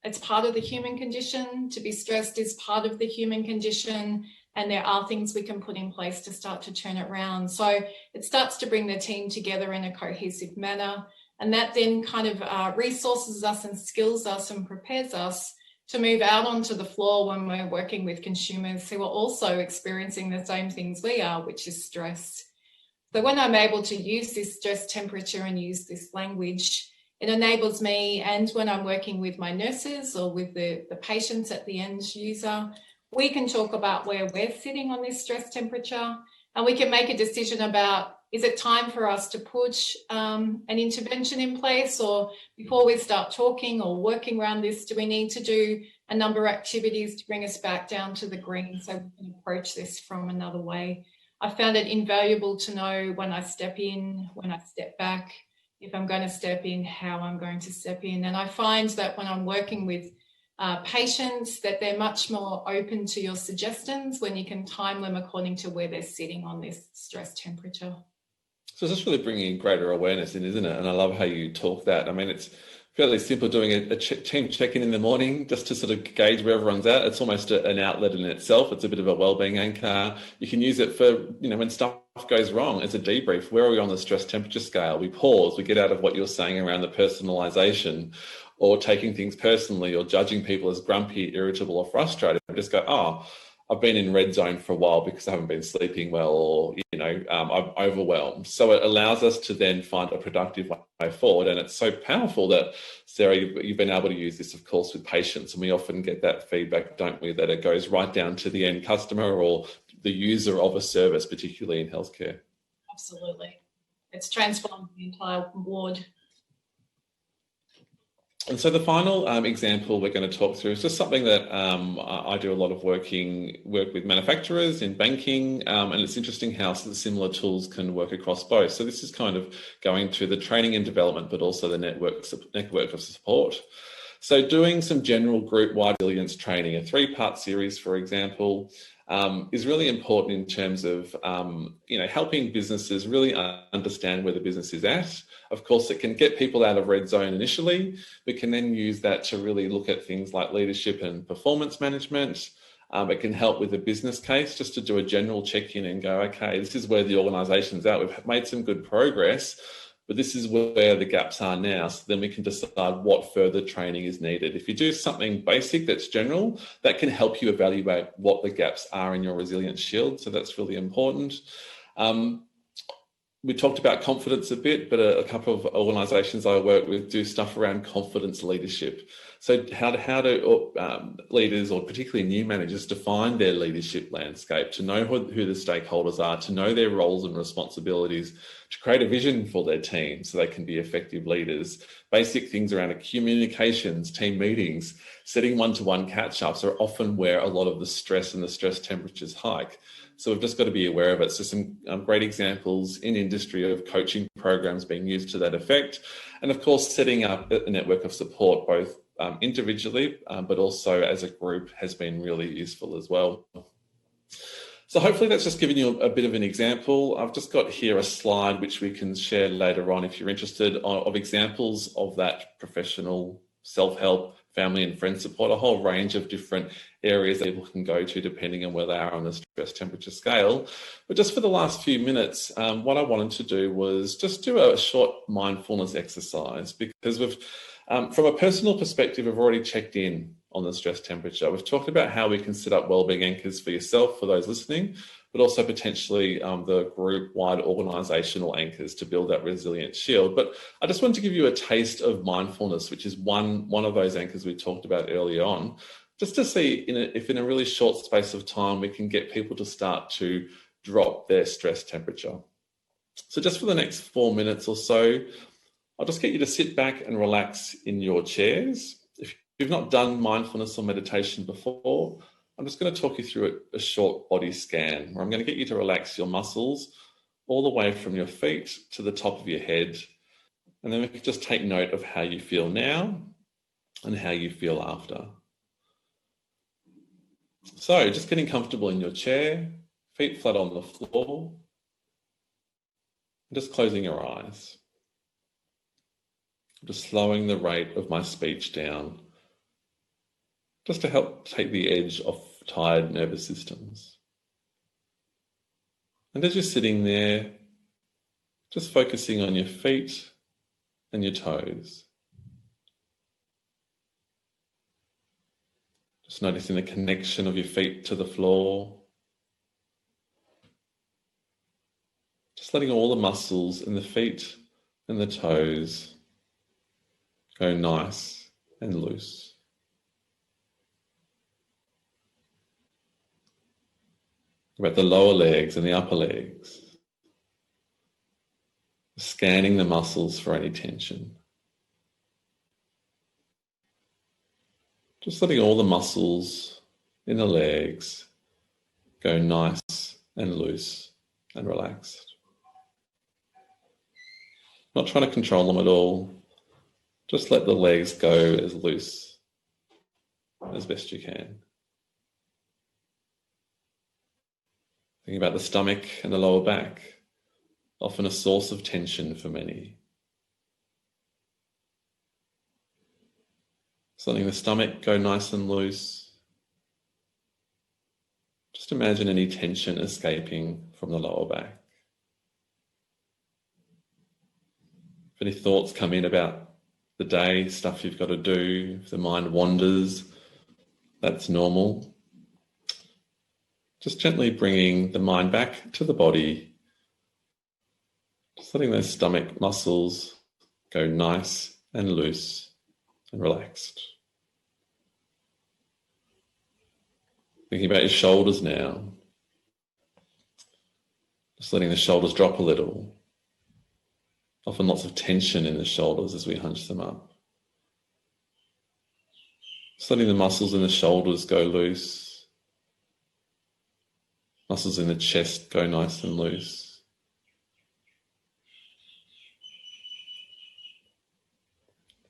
it's part of the human condition. To be stressed is part of the human condition, and there are things we can put in place to start to turn it around. So it starts to bring the team together in a cohesive manner. And that then kind of resources us and skills us and prepares us to move out onto the floor when we're working with consumers who are also experiencing the same things we are, which is stress. So when I'm able to use this stress temperature and use this language, it enables me, and when I'm working with my nurses or with the patients at the end user, we can talk about where we're sitting on this stress temperature, and we can make a decision about, is it time for us to put an intervention in place, or before we start talking or working around this, do we need to do a number of activities to bring us back down to the green so we can approach this from another way. I found it invaluable to know when I step in, when I step back, if I'm going to step in, how I'm going to step in. And I find that when I'm working with patients, that they're much more open to your suggestions when you can time them according to where they're sitting on this stress temperature. So it's just really bringing greater awareness in, isn't it? And I love how you talk that. I mean, it's fairly simple doing a team check-in in the morning just to sort of gauge where everyone's at. It's almost an outlet in itself. It's a bit of a wellbeing anchor. You can use it for, you know, when stuff goes wrong, as a debrief. Where are we on the stress temperature scale? We pause, we get out of what you're saying around the personalization or taking things personally or judging people as grumpy, irritable or frustrated. We just go, oh, I've been in red zone for a while because I haven't been sleeping well, or, you know, I'm overwhelmed. So it allows us to then find a productive way forward. And it's so powerful that, Sarah, you've been able to use this, of course, with patients. And we often get that feedback, don't we, that it goes right down to the end customer or the user of a service, particularly in healthcare. Absolutely. It's transformed the entire ward. And so the final example we're going to talk through is just something that I do a lot of work with manufacturers in banking, and it's interesting how similar tools can work across both. So this is kind of going to the training and development, but also the network of support. So doing some general group-wide resilience training, a 3-part series, for example, is really important in terms of helping businesses really understand where the business is at. Of course, it can get people out of red zone initially. We can then use that to really look at things like leadership and performance management. It can help with the business case, just to do a general check-in and go, okay, this is where the organisation's at. We've made some good progress, but this is where the gaps are now. So then we can decide what further training is needed. If you do something basic that's general, that can help you evaluate what the gaps are in your resilience shield. So that's really important. We talked about confidence a bit, but a couple of organisations I work with do stuff around confidence leadership. So how do leaders, or particularly new managers, define their leadership landscape, to know who the stakeholders are, to know their roles and responsibilities, to create a vision for their team so they can be effective leaders. Basic things around communications, team meetings, setting one-to-one catch-ups are often where a lot of the stress and the stress temperatures hike. So we've just got to be aware of it. So some great examples in industry of coaching programs being used to that effect. And of course, setting up a network of support, both individually, but also as a group, has been really useful as well. So hopefully that's just given you a bit of an example. I've just got here a slide which we can share later on if you're interested, of examples of that professional self-help, family and friend support, a whole range of different areas that people can go to depending on where they are on the stress temperature scale. But just for the last few minutes, what I wanted to do was just do a short mindfulness exercise, because we've, from a personal perspective, we've already checked in on the stress temperature. We've talked about how we can set up wellbeing anchors for yourself, for those listening, but also potentially the group-wide organisational anchors to build that resilient shield. But I just wanted to give you a taste of mindfulness, which is one of those anchors we talked about earlier on, just to see if in a really short space of time we can get people to start to drop their stress temperature. So just for the next 4 minutes or so, I'll just get you to sit back and relax in your chairs. If you've not done mindfulness or meditation before, I'm just going to talk you through a short body scan where I'm going to get you to relax your muscles all the way from your feet to the top of your head. And then we can just take note of how you feel now and how you feel after. So just getting comfortable in your chair, feet flat on the floor, and just closing your eyes. Just slowing the rate of my speech down, just to help take the edge off tired nervous systems. And as you're sitting there, just focusing on your feet and your toes. Just noticing the connection of your feet to the floor. Just letting all the muscles in the feet and the toes go nice and loose. About the lower legs and the upper legs. Scanning the muscles for any tension. Just letting all the muscles in the legs go nice and loose and relaxed. Not trying to control them at all. Just let the legs go as loose as best you can. Thinking about the stomach and the lower back, often a source of tension for many. Just letting the stomach go nice and loose. Just imagine any tension escaping from the lower back. If any thoughts come in about the day, stuff you've got to do, if the mind wanders, that's normal. Just gently bringing the mind back to the body. Just letting those stomach muscles go nice and loose and relaxed. Thinking about your shoulders now. Just letting the shoulders drop a little. Often lots of tension in the shoulders as we hunch them up. Just letting the muscles in the shoulders go loose. Muscles in the chest go nice and loose.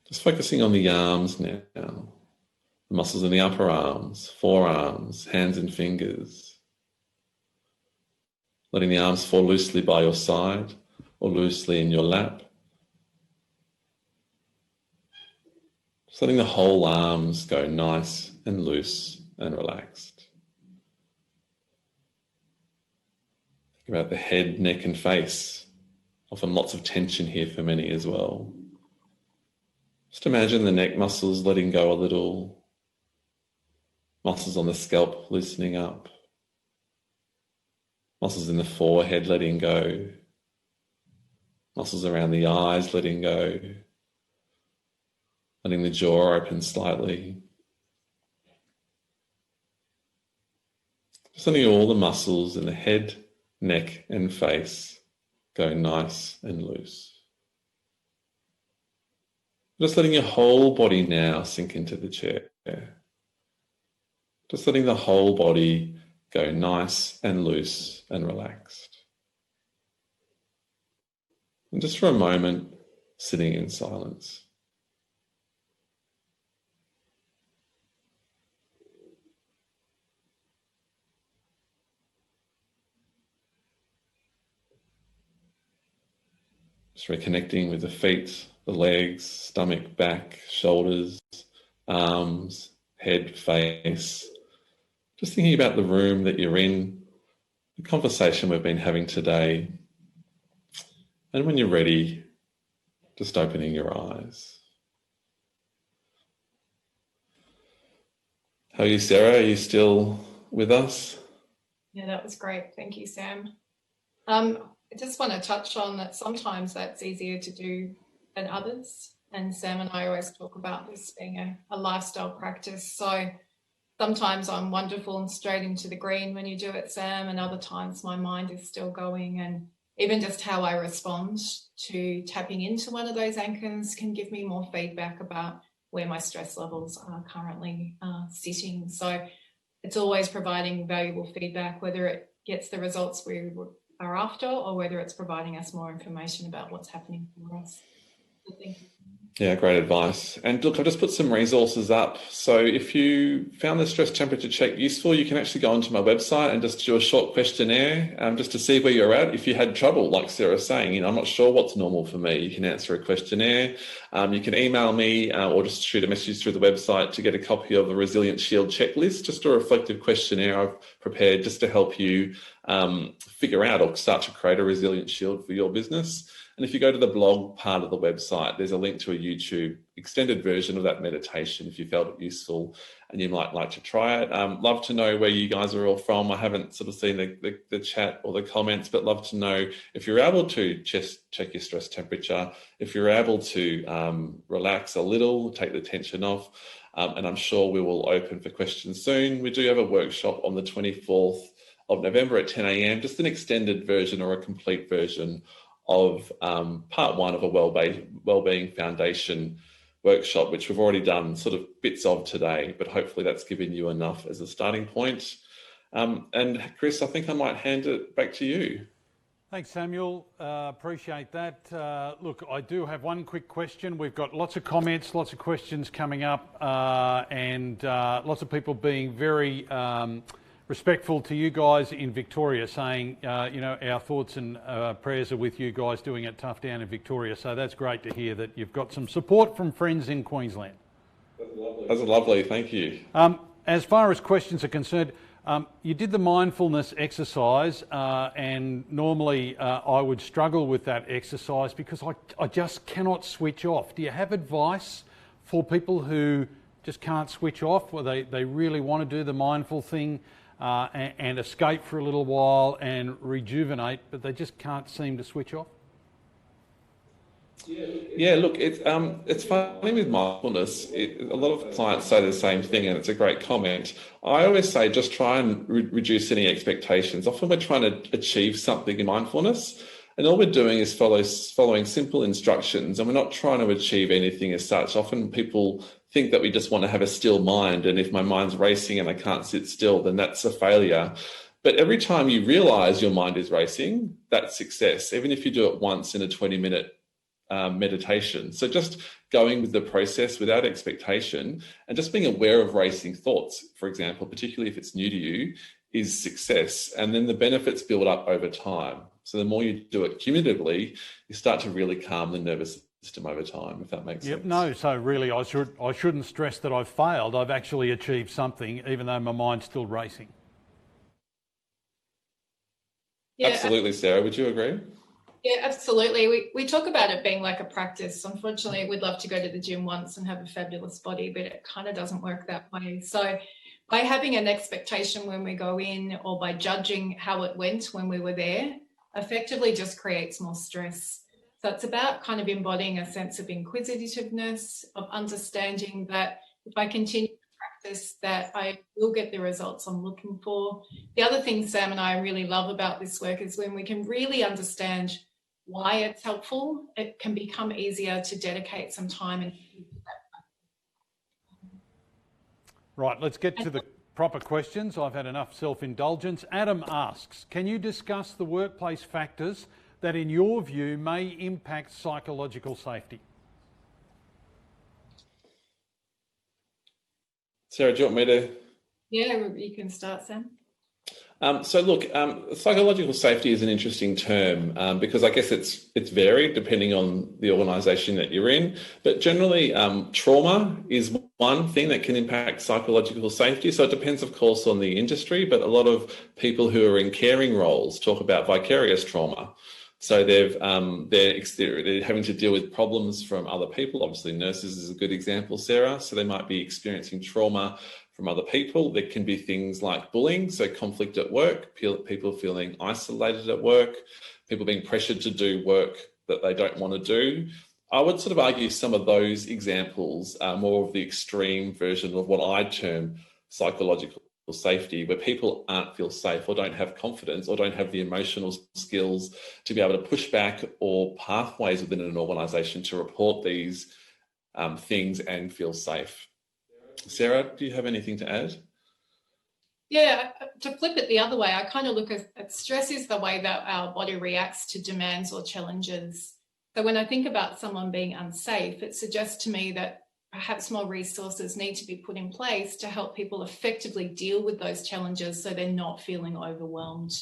Just focusing on the arms now. The muscles in the upper arms, forearms, hands and fingers. Letting the arms fall loosely by your side or loosely in your lap. Just letting the whole arms go nice and loose and relaxed. Think about the head, neck and face. Often lots of tension here for many as well. Just imagine the neck muscles letting go a little. Muscles on the scalp loosening up. Muscles in the forehead letting go. Muscles around the eyes letting go. Letting the jaw open slightly. Just letting all the muscles in the head, neck and face go nice and loose. Just letting your whole body now sink into the chair. Just letting the whole body go nice and loose and relaxed. And just for a moment, sitting in silence. Just reconnecting with the feet, the legs, stomach, back, shoulders, arms, head, face. Just thinking about the room that you're in, the conversation we've been having today. And when you're ready, just opening your eyes. How are you, Sarah? Are you still with us? Yeah, that was great. Thank you, Sam. I just want to touch on that sometimes that's easier to do than others. And Sam and I always talk about this being a lifestyle practice. So sometimes I'm wonderful and straight into the green when you do it, Sam, and other times my mind is still going. And even just how I respond to tapping into one of those anchors can give me more feedback about where my stress levels are currently sitting. So it's always providing valuable feedback, whether it gets the results we are after or whether it's providing us more information about what's happening for us. So thank you. Yeah, great advice. And look, I've just put some resources up. So if you found the stress temperature check useful, you can actually go onto my website and just do a short questionnaire just to see where you're at. If you had trouble, like Sarah's saying, I'm not sure what's normal for me, you can answer a questionnaire. You can email me or just shoot a message through the website to get a copy of the Resilient Shield checklist, just a reflective questionnaire I've prepared just to help you figure out or start to create a resilient shield for your business. And if you go to the blog part of the website, there's a link to a YouTube extended version of that meditation if you felt it useful and you might like to try it. Love to know where you guys are all from. I haven't sort of seen the chat or the comments, but love to know if you're able to just check your stress temperature, if you're able to relax a little, take the tension off. And I'm sure we will open for questions soon. We do have a workshop on the 24th of November at 10 a.m, just an extended version or a complete version of part one of a Wellbeing Foundation workshop, which we've already done sort of bits of today, but hopefully that's given you enough as a starting point. And Chris, I think I might hand it back to you. Thanks, Samuel. Appreciate that. Look, I do have one quick question. We've got lots of comments, lots of questions coming up, and lots of people being very respectful to you guys in Victoria, saying, you know, our thoughts and prayers are with you guys doing it tough down in Victoria. So that's great to hear that you've got some support from friends in Queensland. That's lovely. Thank you. As far as questions are concerned, you did the mindfulness exercise, and normally I would struggle with that exercise because I just cannot switch off. Do you have advice for people who just can't switch off, where they really want to do the mindful thing and escape for a little while and rejuvenate, but they just can't seem to switch off? Yeah, look, it's funny with mindfulness. A lot of clients say the same thing, and it's a great comment. I always say just try and reduce any expectations. Often we're trying to achieve something in mindfulness, and all we're doing is following simple instructions, and we're not trying to achieve anything as such. Often people think that we just want to have a still mind, and if my mind's racing and I can't sit still, then that's a failure. But every time you realise your mind is racing, that's success, even if you do it once in a 20-minute meditation. So just going with the process without expectation and just being aware of racing thoughts, for example, particularly if it's new to you, is success. And then the benefits build up over time. So the more you do it cumulatively, you start to really calm the nervous system over time, if that makes sense. No, so really I shouldn't stress that I've failed. I've actually achieved something, even though my mind's still racing. Yeah, absolutely, Sarah. Would you agree? Yeah, absolutely. We talk about it being like a practice. Unfortunately, we'd love to go to the gym once and have a fabulous body, but it kind of doesn't work that way. So by having an expectation when we go in, or by judging how it went when we were there, effectively just creates more stress. So it's about kind of embodying a sense of inquisitiveness, of understanding that if I continue to practice, that I will get the results I'm looking for. The other thing Sam and I really love about this work is when we can really understand why it's helpful, it can become easier to dedicate some time and right, let's get to the proper questions. I've had enough self-indulgence. Adam asks, can you discuss the workplace factors that in your view may impact psychological safety? Sarah, do you want me to? Yeah, you can start, Sam. So look, psychological safety is an interesting term because I guess it's varied depending on the organisation that you're in. But generally, trauma is one thing that can impact psychological safety. So it depends, of course, on the industry. But a lot of people who are in caring roles talk about vicarious trauma. So they're having to deal with problems from other people. Obviously, nurses is a good example, Sarah. So they might be experiencing trauma from other people. There can be things like bullying, so conflict at work, people feeling isolated at work, people being pressured to do work that they don't want to do. I would sort of argue some of those examples are more of the extreme version of what I term psychological safety, where people aren't feel safe or don't have confidence or don't have the emotional skills to be able to push back or pathways within an organisation to report these things and feel safe. Sarah, do you have anything to add? Yeah, to flip it the other way, I kind of look at stress is the way that our body reacts to demands or challenges. So when I think about someone being unsafe, it suggests to me that perhaps more resources need to be put in place to help people effectively deal with those challenges so they're not feeling overwhelmed.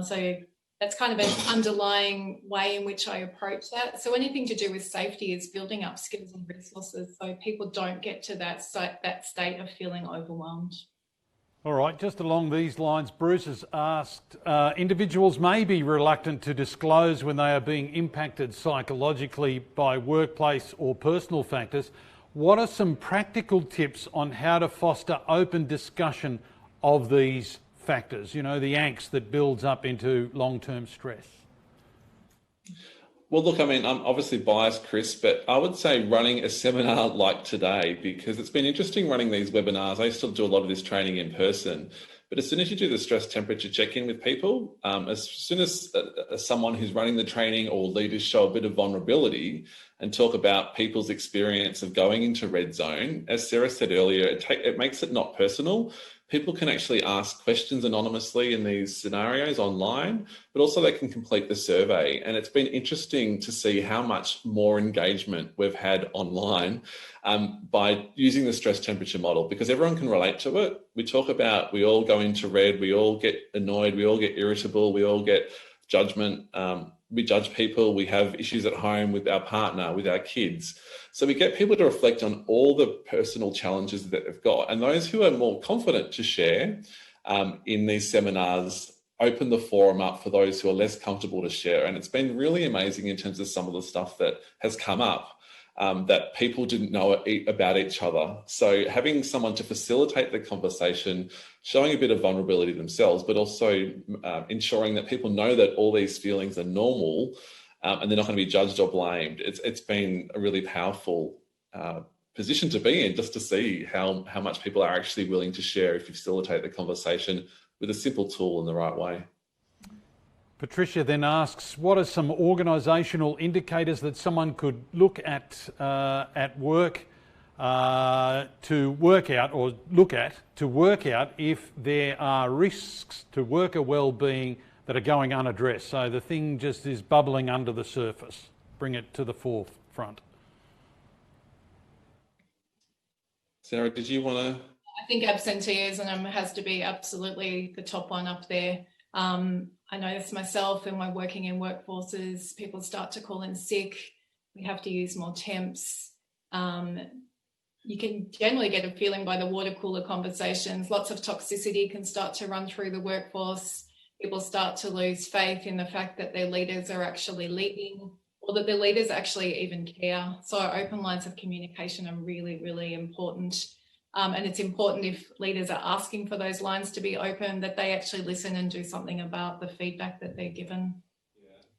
So that's kind of an underlying way in which I approach that. So anything to do with safety is building up skills and resources so people don't get to that state of feeling overwhelmed. All right, just along these lines, Bruce has asked, individuals may be reluctant to disclose when they are being impacted psychologically by workplace or personal factors. What are some practical tips on how to foster open discussion of these factors, you know, the angst that builds up into long-term stress? Well, look, I mean, I'm obviously biased, Chris, but I would say running a seminar like today, because it's been interesting running these webinars. I still do a lot of this training in person, but as soon as you do the stress temperature check-in with people, as soon as someone who's running the training or leaders show a bit of vulnerability and talk about people's experience of going into red zone, as Sarah said earlier, it makes it not personal. People can actually ask questions anonymously in these scenarios online, but also they can complete the survey. And it's been interesting to see how much more engagement we've had online by using the stress temperature model, because everyone can relate to it. We talk about, we all go into red, we all get annoyed, we all get irritable, we all get judgment. We judge people, we have issues at home with our partner, with our kids. So we get people to reflect on all the personal challenges that they've got. And those who are more confident to share in these seminars open the forum up for those who are less comfortable to share. And it's been really amazing in terms of some of the stuff that has come up that people didn't know about each other. So having someone to facilitate the conversation, showing a bit of vulnerability themselves, but also ensuring that people know that all these feelings are normal and they're not going to be judged or blamed. It's been a really powerful position to be in, just to see how much people are actually willing to share if you facilitate the conversation with a simple tool in the right way. Patricia then asks, what are some organisational indicators that someone could look at work to work out if there are risks to worker well-being that are going unaddressed? So the thing just is bubbling under the surface. Bring it to the forefront. Sarah, did you want to? I think absenteeism has to be absolutely the top one up there. I notice myself in my working in workforces, people start to call in sick. We have to use more temps. You can generally get a feeling by the water cooler conversations. Lots of toxicity can start to run through the workforce. People start to lose faith in the fact that their leaders are actually leading, or that their leaders actually even care. So open lines of communication are really, really important. And it's important, if leaders are asking for those lines to be open, that they actually listen and do something about the feedback that they're given.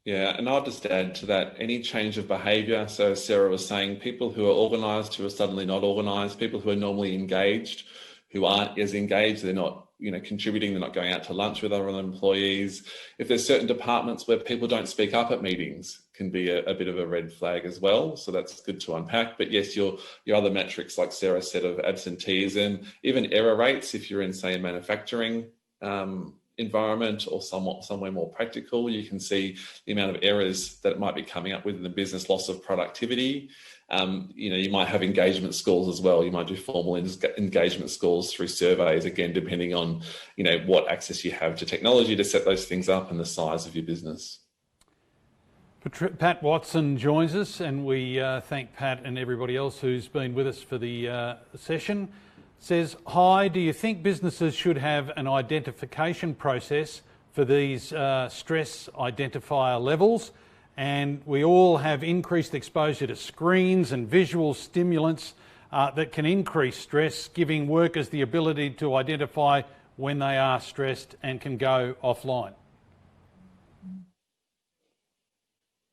Yeah, and I'll just add to that, any change of behaviour. So Sarah was saying, people who are organised, who are suddenly not organised, people who are normally engaged, who aren't as engaged, they're not, contributing, they're not going out to lunch with other employees. If there's certain departments where people don't speak up at meetings, can be a bit of a red flag as well. So that's good to unpack. But yes, your other metrics, like Sarah said, of absenteeism, even error rates, if you're in, say, a manufacturing environment or somewhere more practical, you can see the amount of errors that it might be coming up with in the business, loss of productivity. You might have engagement scores as well. You might do formal engagement scores through surveys, again, depending on, what access you have to technology to set those things up and the size of your business. Pat Watson joins us, and we thank Pat and everybody else who's been with us for the session. Says, hi, do you think businesses should have an identification process for these stress identifier levels? And we all have increased exposure to screens and visual stimulants that can increase stress, giving workers the ability to identify when they are stressed and can go offline.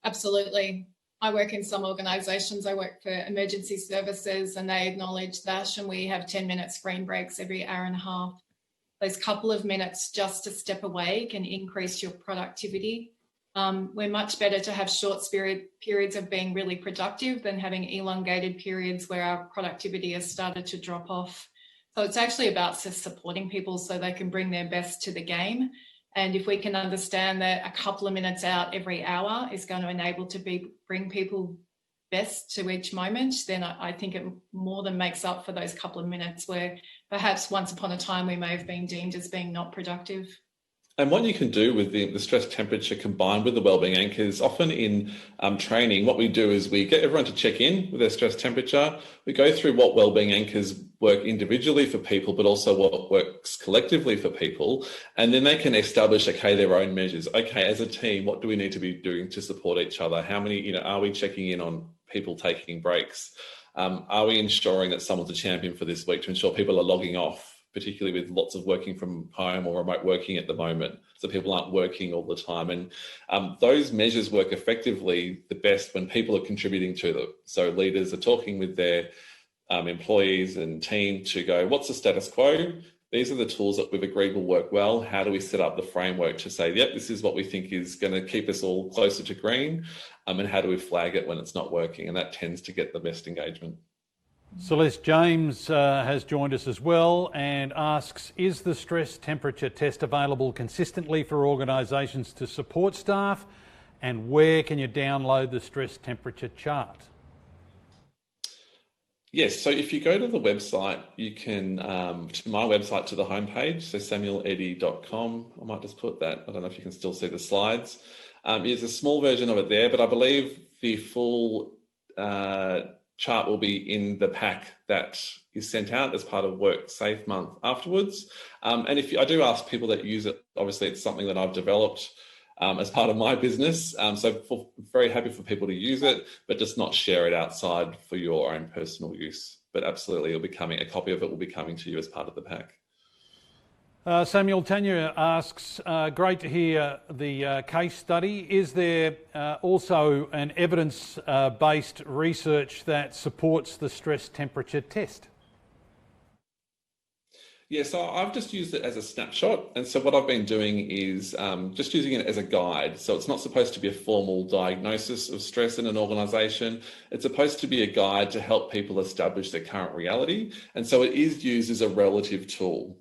Absolutely. I work in some organisations. I work for emergency services, and they acknowledge that, and we have 10-minute screen breaks every hour and a half. Those couple of minutes just to step away can increase your productivity. We're much better to have short periods of being really productive than having elongated periods where our productivity has started to drop off. So it's actually about just supporting people so they can bring their best to the game. And if we can understand that a couple of minutes out every hour is going to enable to bring people best to each moment, then I think it more than makes up for those couple of minutes where perhaps once upon a time we may have been deemed as being not productive. And what you can do with the stress temperature combined with the wellbeing anchors, often in training, what we do is we get everyone to check in with their stress temperature. We go through what wellbeing anchors work individually for people, but also what works collectively for people. And then they can establish, okay, their own measures. Okay, as a team, what do we need to be doing to support each other? How many, are we checking in on people taking breaks? Are we ensuring that someone's a champion for this week to ensure people are logging off, particularly with lots of working from home or remote working at the moment, so people aren't working all the time. And those measures work effectively the best when people are contributing to them. So leaders are talking with their employees and team to go, what's the status quo? These are the tools that we've agreed will work well. How do we set up the framework to say, yep, this is what we think is going to keep us all closer to green? And how do we flag it when it's not working? And that tends to get the best engagement. Celeste James has joined us as well and asks, is the stress temperature test available consistently for organisations to support staff? And where can you download the stress temperature chart? Yes, so if you go to the website, you can, to my website, to the homepage, so samueleddy.com. I might just put that. I don't know if you can still see the slides. There's a small version of it there, but I believe the full chart will be in the pack that is sent out as part of Work Safe Month afterwards. And I do ask people that use it, obviously it's something that I've developed as part of my business. So very happy for people to use it, but just not share it outside for your own personal use. But absolutely, a copy of it will be coming to you as part of the pack. Samuel, Tanya asks, great to hear the case study. Is there also an evidence-based research that supports the stress temperature test? Yeah, so I've just used it as a snapshot. And so what I've been doing is just using it as a guide. So it's not supposed to be a formal diagnosis of stress in an organisation. It's supposed to be a guide to help people establish their current reality. And so it is used as a relative tool.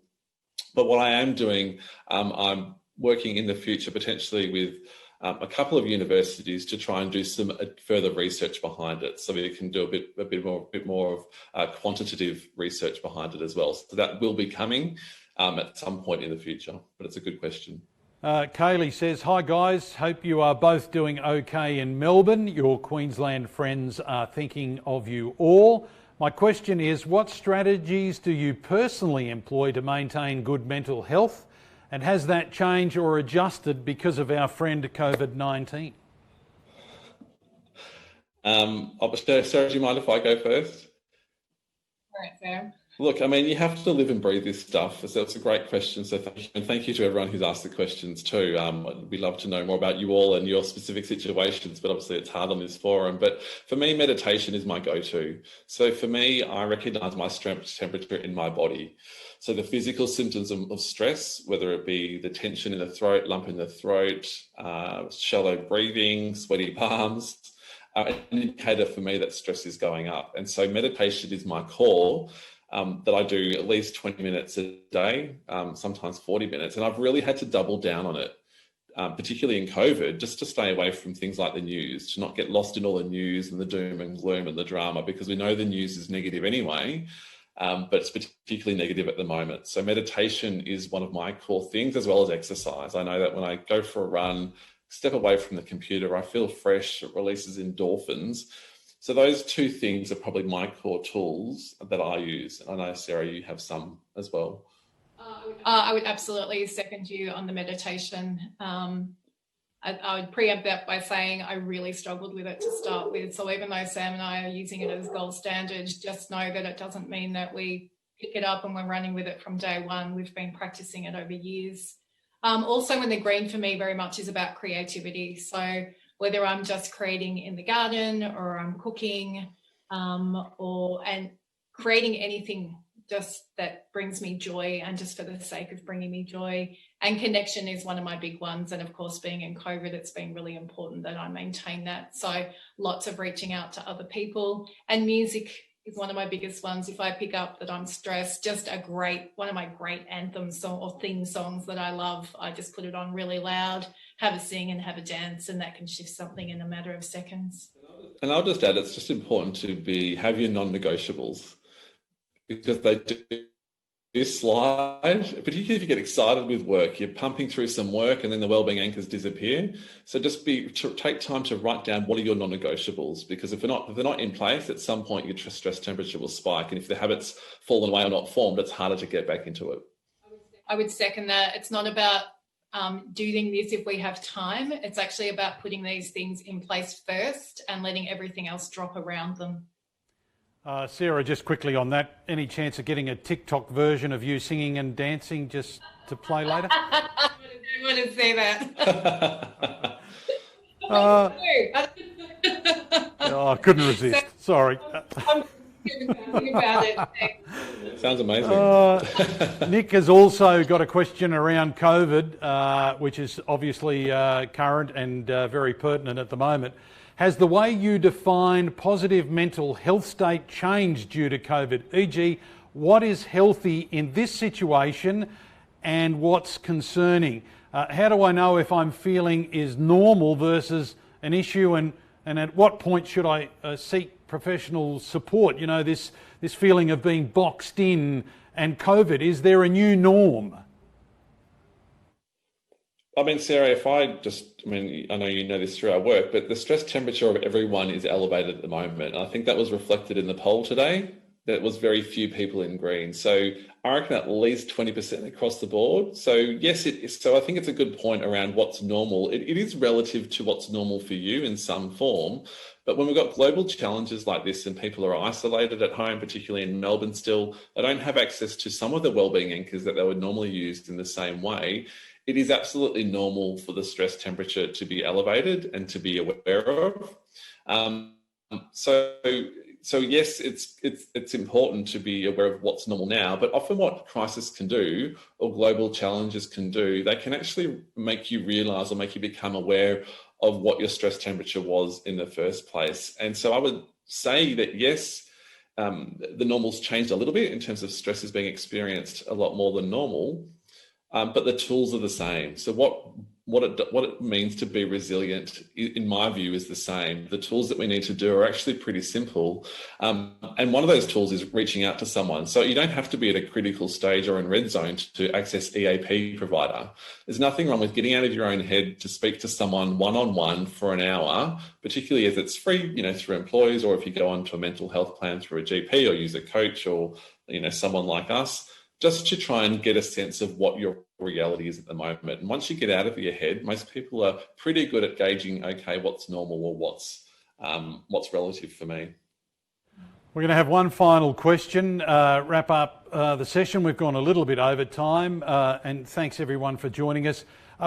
But what I am doing, I'm working in the future potentially with a couple of universities to try and do some further research behind it, so we can do a bit more of quantitative research behind it as well. So that will be coming at some point in the future. But it's a good question. Kaylee says, hi guys, hope you are both doing okay in Melbourne. Your Queensland friends are thinking of you all. My question is, what strategies do you personally employ to maintain good mental health? And has that changed or adjusted because of our friend COVID-19? Sarah, do you mind if I go first? All right, Sam. Look, I mean, you have to live and breathe this stuff. So it's a great question. So thank you to everyone who's asked the questions too. We'd love to know more about you all and your specific situations, but obviously it's hard on this forum. But for me, meditation is my go-to. So for me, I recognise my stress temperature in my body. So the physical symptoms of stress, whether it be the tension in the throat, lump in the throat, shallow breathing, sweaty palms, an indicator for me that stress is going up. And so meditation is my core. That I do at least 20 minutes a day, sometimes 40 minutes. And I've really had to double down on it, particularly in COVID, just to stay away from things like the news, to not get lost in all the news and the doom and gloom and the drama, because we know the news is negative anyway, but it's particularly negative at the moment. So meditation is one of my core things, as well as exercise. I know that when I go for a run, step away from the computer, I feel fresh, it releases endorphins. So those two things are probably my core tools that I use. I know, Sarah, you have some as well. I would absolutely second you on the meditation. I would preempt that by saying I really struggled with it to start with. So even though Sam and I are using it as gold standard, just know that it doesn't mean that we pick it up and we're running with it from day one. We've been practicing it over years. Also, when the green for me very much is about creativity. So whether I'm just creating in the garden or I'm cooking and creating anything just that brings me joy and just for the sake of bringing me joy. And connection is one of my big ones. And of course, being in COVID, it's been really important that I maintain that. So lots of reaching out to other people, and music is one of my biggest ones. If I pick up that I'm stressed, just one of my great anthem song or theme songs that I love, I just put it on really loud, have a sing and have a dance, and that can shift something in a matter of seconds. And I'll just add, it's just important to have your non-negotiables, because they do this slide, particularly if you get excited with work, you're pumping through some work and then the wellbeing anchors disappear. So just take time to write down what are your non-negotiables, because if they're not in place, at some point your stress temperature will spike, and if the habits fallen away or not formed, it's harder to get back into it. I would second that. It's not about doing this if we have time. It's actually about putting these things in place first and letting everything else drop around them. Sarah, just quickly on that, any chance of getting a TikTok version of you singing and dancing just to play later? I want to see that. I couldn't resist. Sorry. I'm thinking about it. Sounds amazing. Nick has also got a question around COVID, which is obviously current and very pertinent at the moment. Has the way you define positive mental health state changed due to COVID? E.g., what is healthy in this situation and what's concerning? How do I know if I'm feeling is normal versus an issue, and at what point should I seek professional support? You know, this feeling of being boxed in and COVID, is there a new norm? I mean, Sarah, I know you know this through our work, but the stress temperature of everyone is elevated at the moment. I think that was reflected in the poll today. There was very few people in green. So I reckon at least 20% across the board. So yes, it is. So I think it's a good point around what's normal. It is relative to what's normal for you in some form. But when we've got global challenges like this and people are isolated at home, particularly in Melbourne still, they don't have access to some of the wellbeing anchors that they would normally use in the same way. It is absolutely normal for the stress temperature to be elevated and to be aware of. So yes, it's important to be aware of what's normal now, but often what crisis can do or global challenges can do, they can actually make you realise or make you become aware of what your stress temperature was in the first place. And so I would say that yes, the normal's changed a little bit in terms of stress is being experienced a lot more than normal. But the tools are the same. So what it means to be resilient, in my view, is the same. The tools that we need to do are actually pretty simple. And one of those tools is reaching out to someone. So you don't have to be at a critical stage or in red zone to access EAP provider. There's nothing wrong with getting out of your own head to speak to someone one-on-one for an hour, particularly if it's free, through employees, or if you go onto a mental health plan through a GP or use a coach or, someone like us, just to try and get a sense of what your reality is at the moment. And once you get out of your head, most people are pretty good at gauging, okay, what's normal or what's relative for me. We're going to have one final question, wrap up the session. We've gone a little bit over time, and thanks everyone for joining us.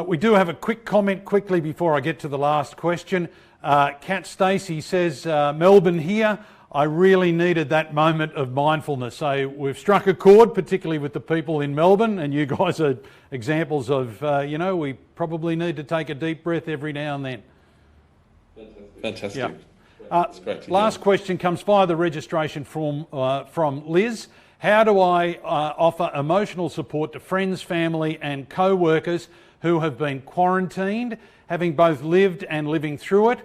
We do have a quick comment quickly before I get to the last question. Kat Stacey says, Melbourne here, I really needed that moment of mindfulness. So we've struck a chord, particularly with the people in Melbourne, and you guys are examples of, we probably need to take a deep breath every now and then. Fantastic. Yeah. It's great to last hear. question comes via the registration form from Liz. How do I offer emotional support to friends, family and co-workers who have been quarantined, having both lived and living through it?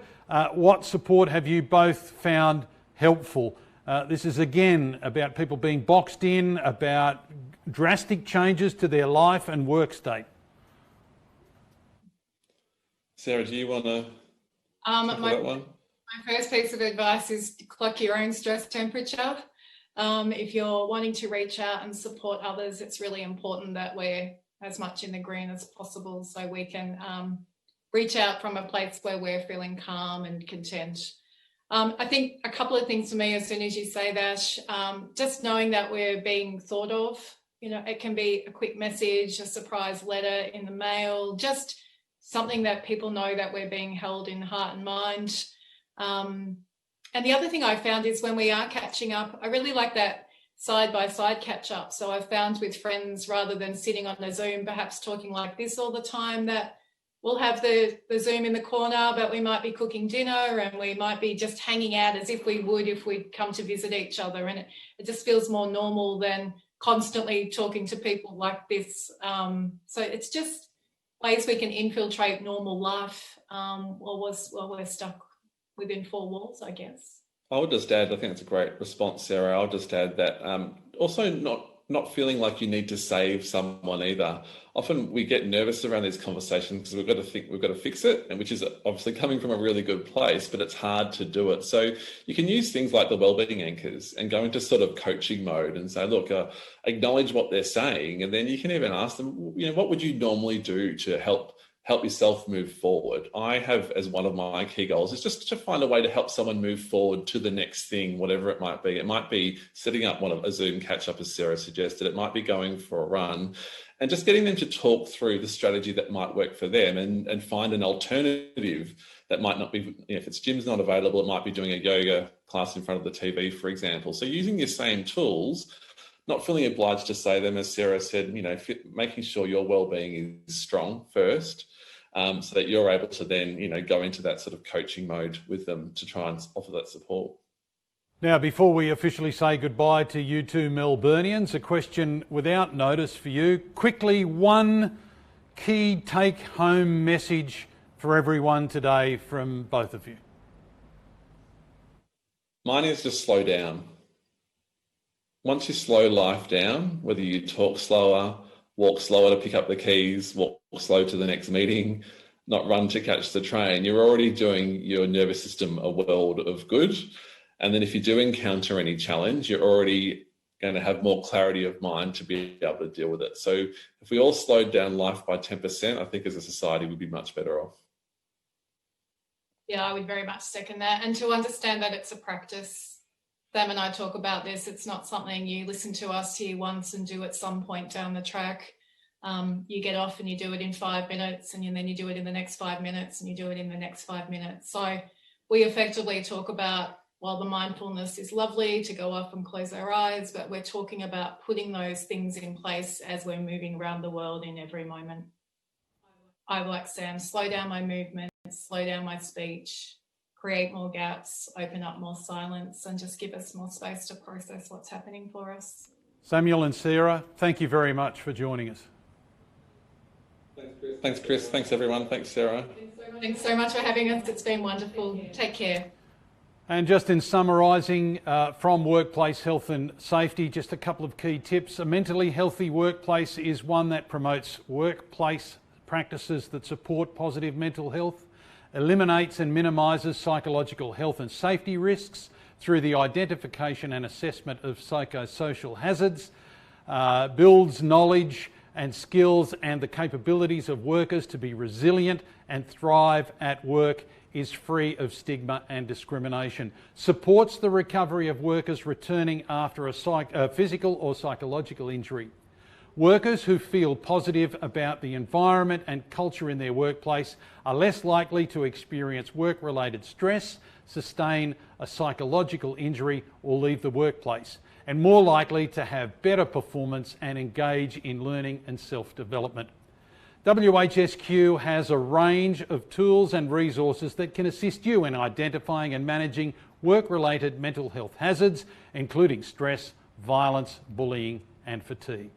What support have you both found helpful? This is again about people being boxed in, about drastic changes to their life and work state. Sarah, do you want to that one? My first piece of advice is to clock your own stress temperature. If you're wanting to reach out and support others, it's really important that we're as much in the green as possible so we can reach out from a place where we're feeling calm and content. I think a couple of things for me as soon as you say that, just knowing that we're being thought of, it can be a quick message, a surprise letter in the mail, just something that people know that we're being held in heart and mind. And the other thing I found is when we are catching up, I really like that side-by-side catch-up. So I've found with friends, rather than sitting on a Zoom, perhaps talking like this all the time, that we'll have the Zoom in the corner, but we might be cooking dinner and we might be just hanging out as if we would if we'd come to visit each other. And it just feels more normal than constantly talking to people like this. So it's just ways we can infiltrate normal life while we're stuck within four walls, I guess. I would just add, I think it's a great response, Sarah. I'll just add that also not not feeling like you need to save someone either. Often we get nervous around these conversations because we've got to think we've got to fix it, and which is obviously coming from a really good place, but it's hard to do it. So you can use things like the wellbeing anchors and go into sort of coaching mode and say, look, acknowledge what they're saying, and then you can even ask them, what would you normally do to help yourself move forward? I have as one of my key goals is just to find a way to help someone move forward to the next thing, whatever it might be. It might be setting up a Zoom catch up, as Sarah suggested. It might be going for a run and just getting them to talk through the strategy that might work for them and find an alternative that might not be, if it's gym's not available, it might be doing a yoga class in front of the TV, for example. So using your same tools, not feeling obliged to say them, as Sarah said, making sure your well-being is strong first, so that you're able to then, go into that sort of coaching mode with them to try and offer that support. Now, before we officially say goodbye to you two Melburnians, a question without notice for you. Quickly, one key take-home message for everyone today from both of you. Mine is just slow down. Once you slow life down, whether you talk slower, walk slower to pick up the keys, walk slow to the next meeting, not run to catch the train, you're already doing your nervous system a world of good. And then if you do encounter any challenge, you're already going to have more clarity of mind to be able to deal with it. So if we all slowed down life by 10%, I think as a society we'd be much better off. Yeah, I would very much second that. And to understand that it's a practice. Sam and I talk about this. It's not something you listen to us here once and do at some point down the track. You get off and you do it in 5 minutes, and then you do it in the next 5 minutes, and you do it in the next 5 minutes. So we effectively talk about, while the mindfulness is lovely to go off and close our eyes, but we're talking about putting those things in place as we're moving around the world in every moment. I, like Sam, slow down my movement, slow down my speech, create more gaps, open up more silence, and just give us more space to process what's happening for us. Samuel and Sarah, thank you very much for joining us. Thanks, Chris. Thanks, everyone. Thanks, Sarah. Thanks so much for having us. It's been wonderful. Take care. And just in summarising from workplace health and safety, just a couple of key tips. A mentally healthy workplace is one that promotes workplace practices that support positive mental health, eliminates and minimises psychological health and safety risks through the identification and assessment of psychosocial hazards, builds knowledge and skills and the capabilities of workers to be resilient and thrive at work, is free of stigma and discrimination, supports the recovery of workers returning after a physical or psychological injury. Workers who feel positive about the environment and culture in their workplace are less likely to experience work-related stress, sustain a psychological injury or leave the workplace, and more likely to have better performance and engage in learning and self-development. WHSQ has a range of tools and resources that can assist you in identifying and managing work-related mental health hazards, including stress, violence, bullying and fatigue.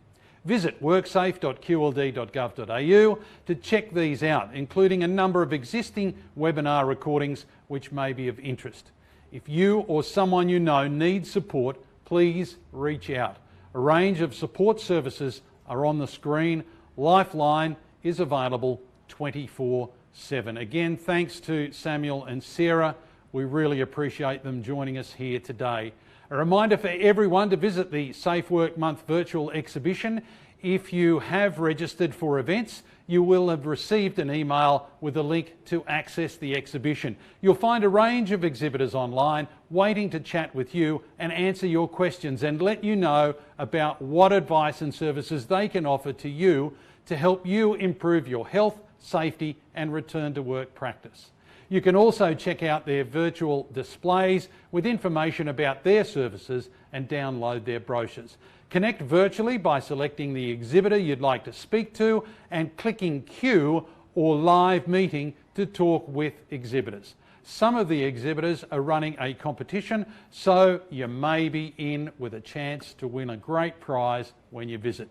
Visit worksafe.qld.gov.au to check these out, including a number of existing webinar recordings which may be of interest. If you or someone you know needs support, please reach out. A range of support services are on the screen. Lifeline is available 24/7. Again, thanks to Samuel and Sarah. We really appreciate them joining us here today. A reminder for everyone to visit the Safe Work Month virtual exhibition. If you have registered for events, you will have received an email with a link to access the exhibition. You'll find a range of exhibitors online waiting to chat with you and answer your questions and let you know about what advice and services they can offer to you to help you improve your health, safety and return to work practice. You can also check out their virtual displays with information about their services and download their brochures. Connect virtually by selecting the exhibitor you'd like to speak to and clicking Q or live meeting to talk with exhibitors. Some of the exhibitors are running a competition, so you may be in with a chance to win a great prize when you visit.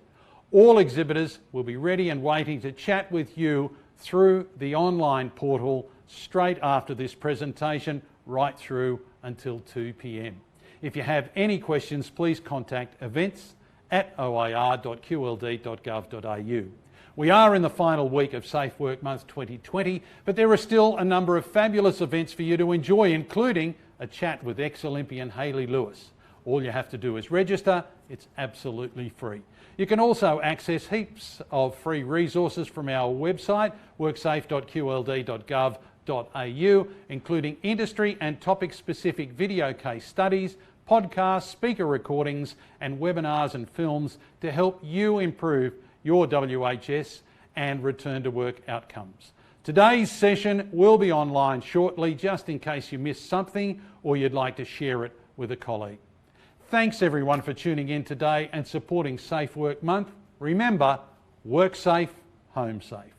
All exhibitors will be ready and waiting to chat with you through the online portal straight after this presentation, right through until 2 p.m. If you have any questions, please contact events@qld.gov.au. at oir.qld.gov.au. We are in the final week of Safe Work Month 2020, but there are still a number of fabulous events for you to enjoy, including a chat with ex-Olympian Hayley Lewis. All you have to do is register. It's absolutely free. You can also access heaps of free resources from our website, worksafe.qld.gov.au, including industry and topic-specific video case studies, podcasts, speaker recordings, and webinars and films to help you improve your WHS and return to work outcomes. Today's session will be online shortly, just in case you missed something or you'd like to share it with a colleague. Thanks everyone for tuning in today and supporting Safe Work Month. Remember, work safe, home safe.